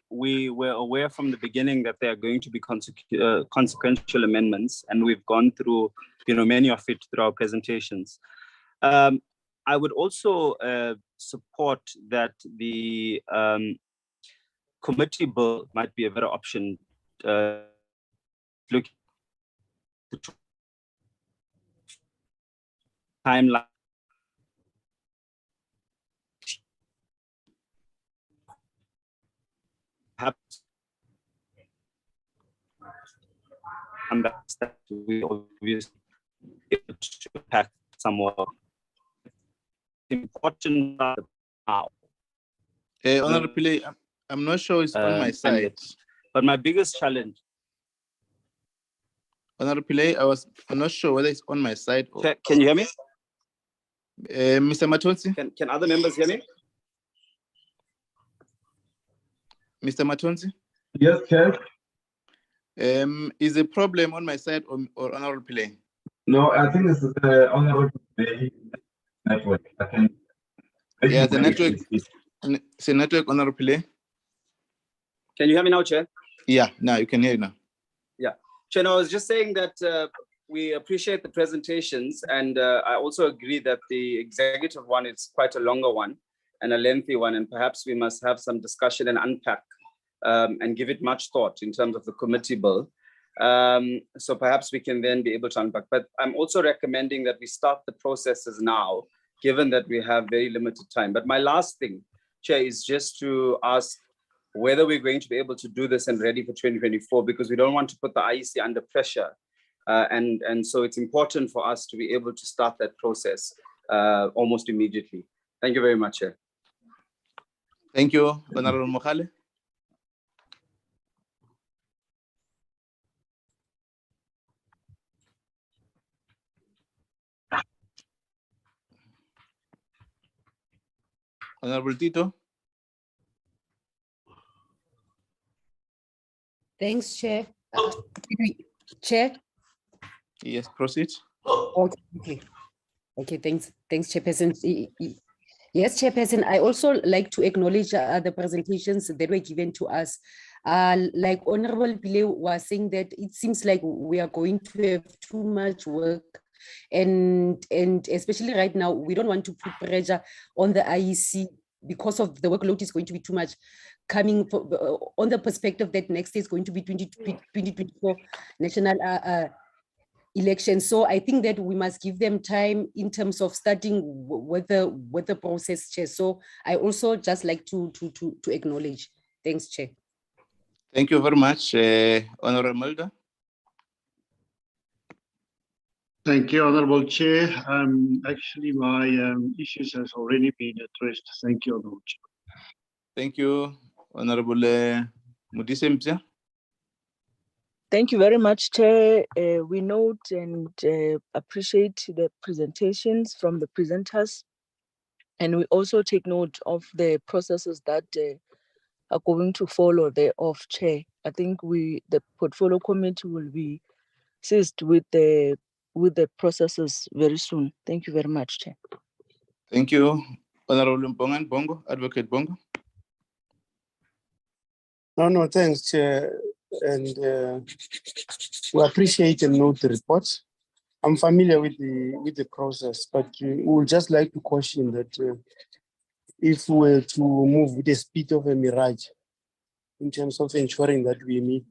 we were aware from the beginning that there are going to be consequential amendments, and we've gone through, many of it through our presentations. I would also support that the committee bill might be a better option. Look timeline. Perhaps understand we obviously impact somewhat. Important now.
Honorable Pillay, I'm not sure it's on my side.
But my biggest challenge.
Honorable Pillay, I'm not sure whether it's on my side. Or...
Can you hear me?
Mr. Matonsi?
Can other members hear me?
Mr. Matonsi?
Yes, Chair.
Is the problem on my side or Honorable Pillay?
No, I think it's the Honorable Pillay network. I think.
Yeah, the network. It's a network, Honorable Pillay.
Can you hear me now, Chair?
Yeah, now you can hear now.
Yeah, Chair, I was just saying that we appreciate the presentations, and I also agree that the executive one is quite a longer one and a lengthy one, and perhaps we must have some discussion and unpack and give it much thought in terms of the committee bill. So perhaps we can then be able to unpack. But I'm also recommending that we start the processes now, given that we have very limited time. But my last thing, Chair, is just to ask whether we're going to be able to do this and ready for 2024, because we don't want to put the IEC under pressure. And so it's important for us to be able to start that process almost immediately. Thank you very much, Chair.
Thank you, Honorable Mokhale. Honorable Tito.
Thanks, Chair. Chair?
Yes, proceed.
Okay, thanks, Chairperson. Yes, Chairperson, I also like to acknowledge the presentations that were given to us. Like Honorable Pile was saying, that it seems like we are going to have too much work, and especially right now, we don't want to put pressure on the IEC because of the workload is going to be too much, coming on the perspective that next year is going to be 2024 national election. So I think that we must give them time in terms of starting with the process, Chair. So I also just like to acknowledge. Thanks, Chair.
Thank you very much, Honorable Mulder.
Thank you, Honorable Chair. Actually, my issues has already been addressed. Thank you, Honorable Chair.
Thank you, Honorable Mudise Mpsia.
Thank you very much, Chair. We note and appreciate the presentations from the presenters. And we also take note of the processes that are going to follow thereof, Chair. I think the portfolio committee will be seized with the processes very soon. Thank you very much, Chair.
Thank you, Honorable Mbongan Bongo, Advocate Bongo.
No, thanks, Chair. And we appreciate and note the reports. I'm familiar with the process, but we would just like to caution that if we were to move with the speed of a mirage in terms of ensuring that we meet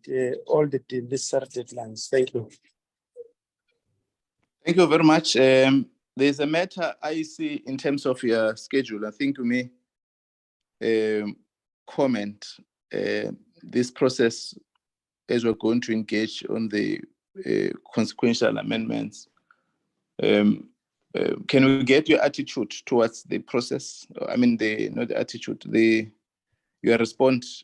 all the necessary deadlines. Thank you.
Thank you very much. There's a matter I see in terms of your schedule. I think you may comment this process as we're going to engage on the consequential amendments. Can we get your attitude towards the process? I mean, not the attitude, your response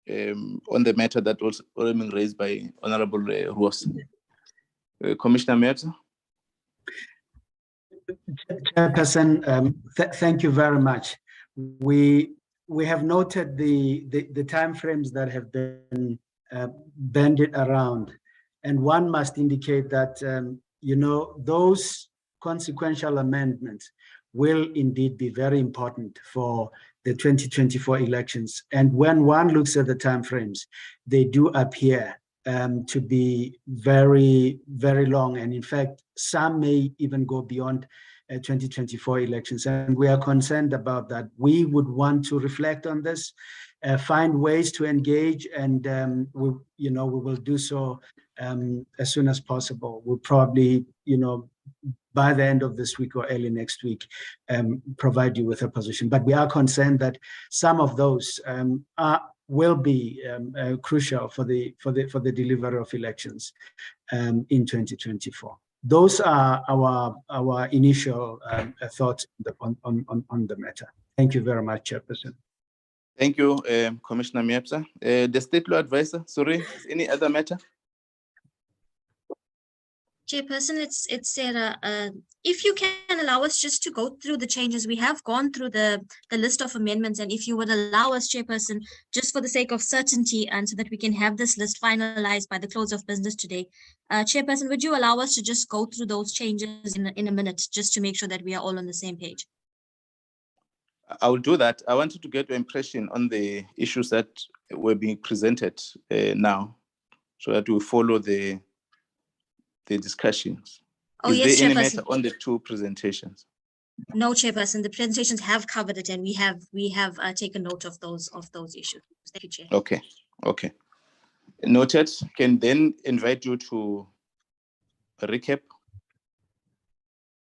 on the matter that was already raised by Honorable Ross. Commissioner Merza.
Chairperson, thank you very much. We have noted the timeframes that have been banded around, and one must indicate that those consequential amendments will indeed be very important for the 2024 elections. And when one looks at the timeframes, they do appear to be very, very long. And in fact, some may even go beyond 2024 elections. And we are concerned about that. We would want to reflect on this, find ways to engage, and we will do so as soon as possible. We'll probably, by the end of this week or early next week, provide you with a position. But we are concerned that some of those will be crucial for the delivery of elections in 2024. Those are our initial thoughts on the matter. Thank you very much, Chairperson.
Thank you, Commissioner Miepsa. The State Law Advisor, sorry, any other matter?
Chairperson, it's Sarah. If you can allow us just to go through the changes, we have gone through the list of amendments, and if you would allow us, Chairperson, just for the sake of certainty and so that we can have this list finalized by the close of business today, Chairperson, would you allow us to just go through those changes in a minute, just to make sure that we are all on the same page?
I will do that. I wanted to get your impression on the issues that were being presented now, so that we follow the discussions.
Oh,
Is
yes,
there any
Chairperson.
matter on the two presentations?
No, Chairperson, the presentations have covered it, and we have taken note of those issues. Thank you, Chair.
Okay. Noted. Can then invite you to recap.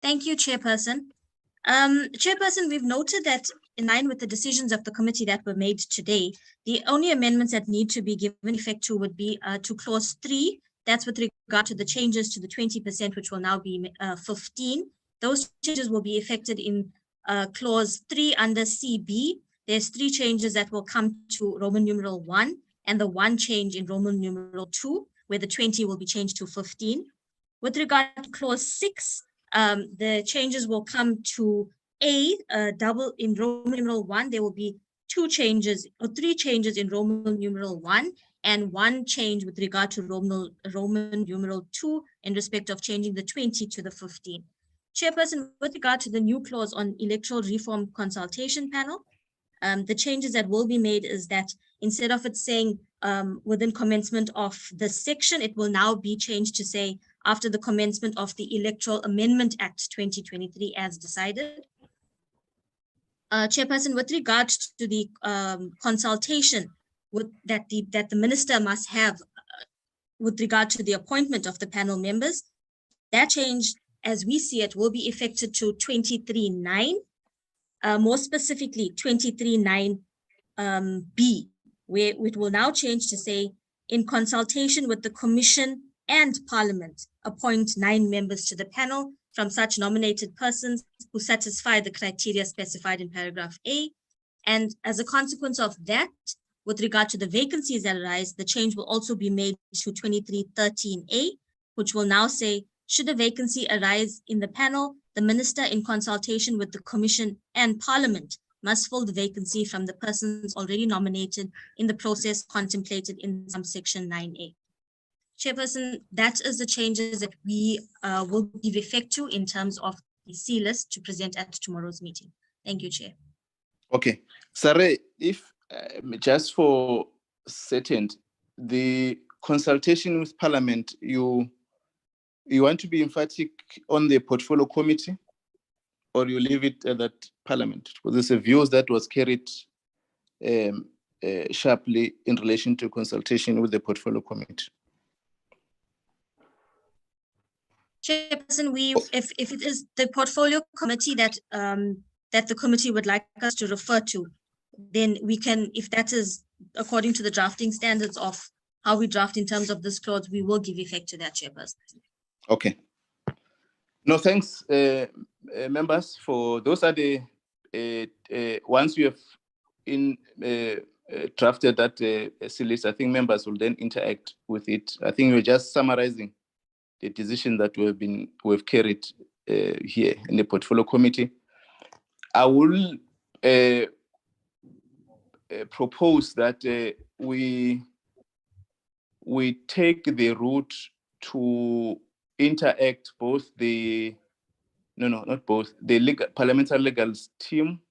Thank you, Chairperson. Chairperson, we've noted that in line with the decisions of the committee that were made today, the only amendments that need to be given effect to would be to clause 3. That's with regard to the changes to the 20%, which will now be 15. Those changes will be effected in clause 3 under CB. There's 3 changes that will come to Roman numeral 1 and the 1 change in Roman numeral 2, where the 20 will be changed to 15. With regard to clause 6, the changes will come to A, double in Roman numeral 1. There will be 2 changes or 3 changes in Roman numeral 1 and 1 change with regard to Roman numeral 2 in respect of changing the 20 to the 15. Chairperson, with regard to the new clause on electoral reform consultation panel, the changes that will be made is that instead of it saying within commencement of the section, it will now be changed to say after the commencement of the Electoral Amendment Act 2023 as decided. Chairperson, with regard to the consultation that the minister must have with regard to the appointment of the panel members, that change, as we see it, will be effected to 23.9. More specifically 23.9 where it will now change to say, in consultation with the Commission and Parliament, appoint 9 members to the panel from such nominated persons who satisfy the criteria specified in paragraph A. And as a consequence of that, with regard to the vacancies that arise, the change will also be made to 23.13A, which will now say, should a vacancy arise in the panel, the minister, in consultation with the Commission and Parliament, must fill the vacancy from the persons already nominated in the process contemplated in subsection 9A. Chairperson, that is the changes that we will give effect to in terms of the C list to present at tomorrow's meeting. Thank you, Chair.
Okay, Sare, if just for certain, the consultation with Parliament, you want to be emphatic on the portfolio committee, or you leave it at that Parliament? Because there's a views that was carried sharply in relation to consultation with the portfolio committee.
Chairperson, if it is the portfolio committee that that the committee would like us to refer to, then we can, if that is according to the drafting standards of how we draft in terms of this clause, we will give effect to that, Chairperson. Okay.
No, thanks, members. For those are the once you have drafted that list, I think members will then interact with it. I think we're just summarizing the decision that we've carried here in the portfolio committee. I will propose that we take the route to interact both the parliamentary legal team,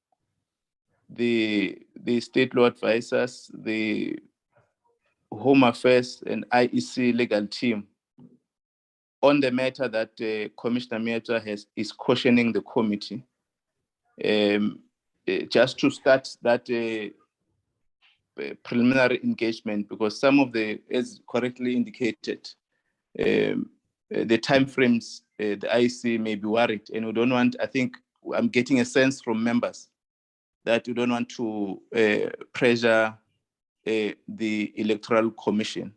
the state law advisors, the Home Affairs and IEC legal team on the matter that Commissioner Mieta is cautioning the committee, just to start that preliminary engagement, because some of the, as correctly indicated, the timeframes, the IEC may be worried, and we don't want, I think I'm getting a sense from members that we don't want to pressure the Electoral Commission,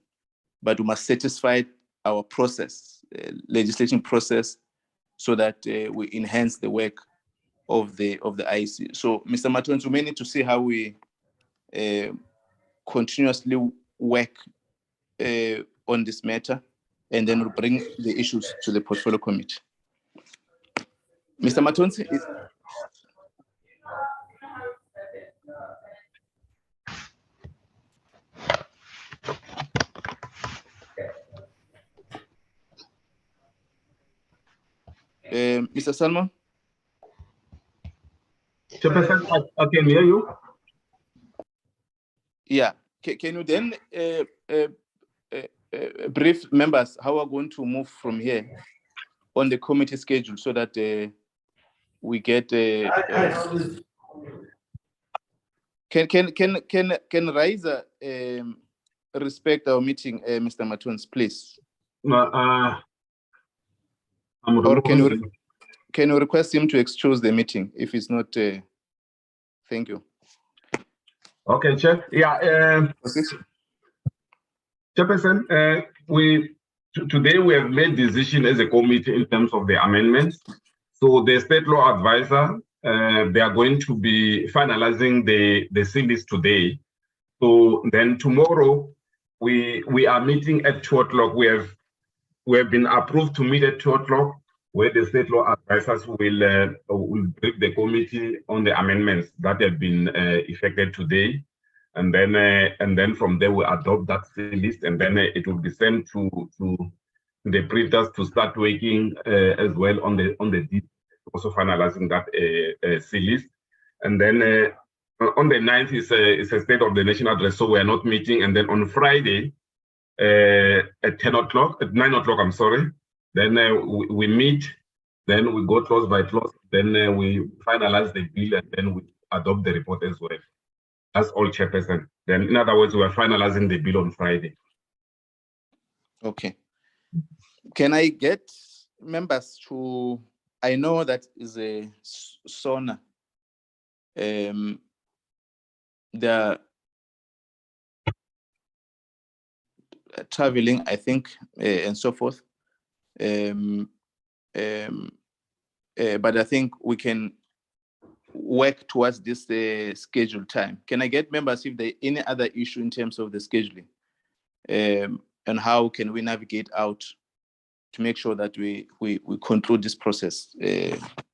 but we must satisfy our process, legislation process, so that we enhance the work of the IEC. So, Mr. Matons, we may need to see how we continuously work on this matter, and then we'll bring the issues to the portfolio committee. Mr. Matonsi. Mr. Salman?
Chairperson, I can hear you.
Yeah. Can you then brief members how we're going to move from here on the committee schedule, so that we get can Riser respect our meeting, Mr. Matons, please? Or can you request him to excuse the meeting if he's not? Thank you.
Okay, Chair. Yeah. Chairperson, today we have made decision as a committee in terms of the amendments. So the state law advisor, they are going to be finalizing the CLIS today. So then tomorrow we are meeting at 2 o'clock. We have been approved to meet at 2 o'clock, where the state law advisors will brief the committee on the amendments that have been effected today. And then from there we adopt that list, and then it will be sent to the printers to start working as well on the deed, also finalizing that list. And then on the 9th is a State of the Nation address, so we are not meeting. And then on Friday at 10 o'clock, at 9 o'clock, I'm sorry, then we meet, then we go clause by clause, then we finalize the bill, and then we adopt the report as well. That's all, Chairperson. Then, in other words, we are finalizing the bill on Friday.
Okay. Can I get members to, I know that is a SONA. They're traveling, I think, and so forth. But I think we can work towards this scheduled time. Can I get members if there any other issue in terms of the scheduling? And how can we navigate out to make sure that we conclude this process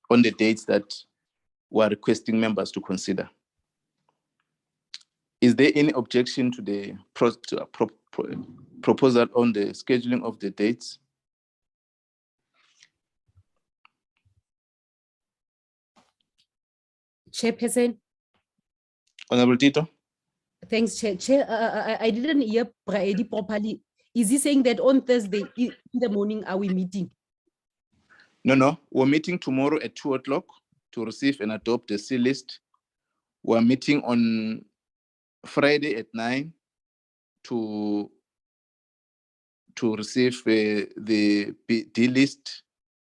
on the dates that we are requesting members to consider? Is there any objection to the proposal on the scheduling of the dates?
Chairperson.
Honorable Tito?
Thanks, Chair. Chair, I didn't hear Braedi properly. Is he saying that on Thursday in the morning are we meeting?
No. We're meeting tomorrow at 2 o'clock to receive and adopt the C list. We're meeting on Friday at 9 to receive the D list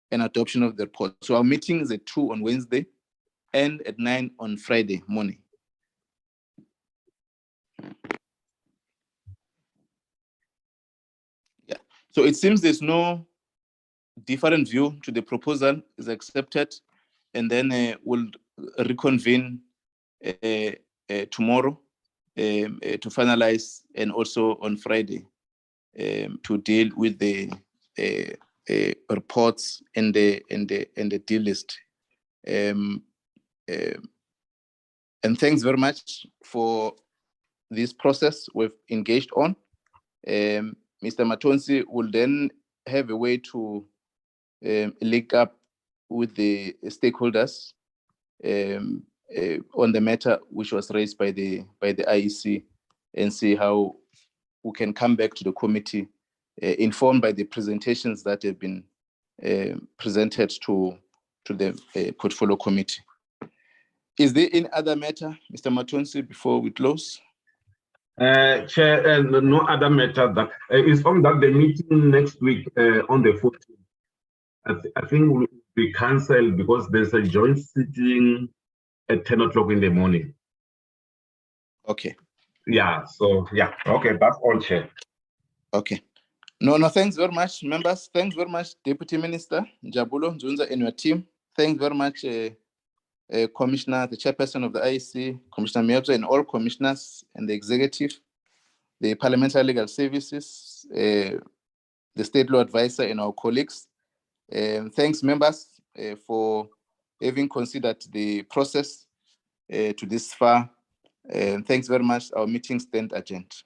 and adoption of the report. So our meeting is at 2 on Wednesday and at 9 on Friday morning. Yeah. So it seems there's no different view to the proposal is accepted, and then we'll reconvene tomorrow to finalize, and also on Friday to deal with the reports and the D list. And thanks very much for this process we've engaged on. Mr. Matonsi will then have a way to link up with the stakeholders on the matter which was raised by the IEC, and see how we can come back to the committee informed by the presentations that have been presented to the portfolio committee. Is there any other matter, Mr. Matonsi, before we close?
Chair, no other matter. That is on that the meeting next week on the 14th. I think will be cancelled because there's a joint sitting at 10 o'clock in the morning.
Okay.
Yeah. So yeah. Okay. That's all, Chair.
Okay. No, thanks very much, members. Thanks very much, Deputy Minister Jabulo Nzunza and your team. Thanks very much, Commissioner, the Chairperson of the IEC, Commissioner Miabza, and all commissioners and the executive, the Parliamentary Legal Services, the State Law Advisor, and our colleagues. Thanks, members, for having considered the process to this far. Thanks very much. Our meeting stands adjourned.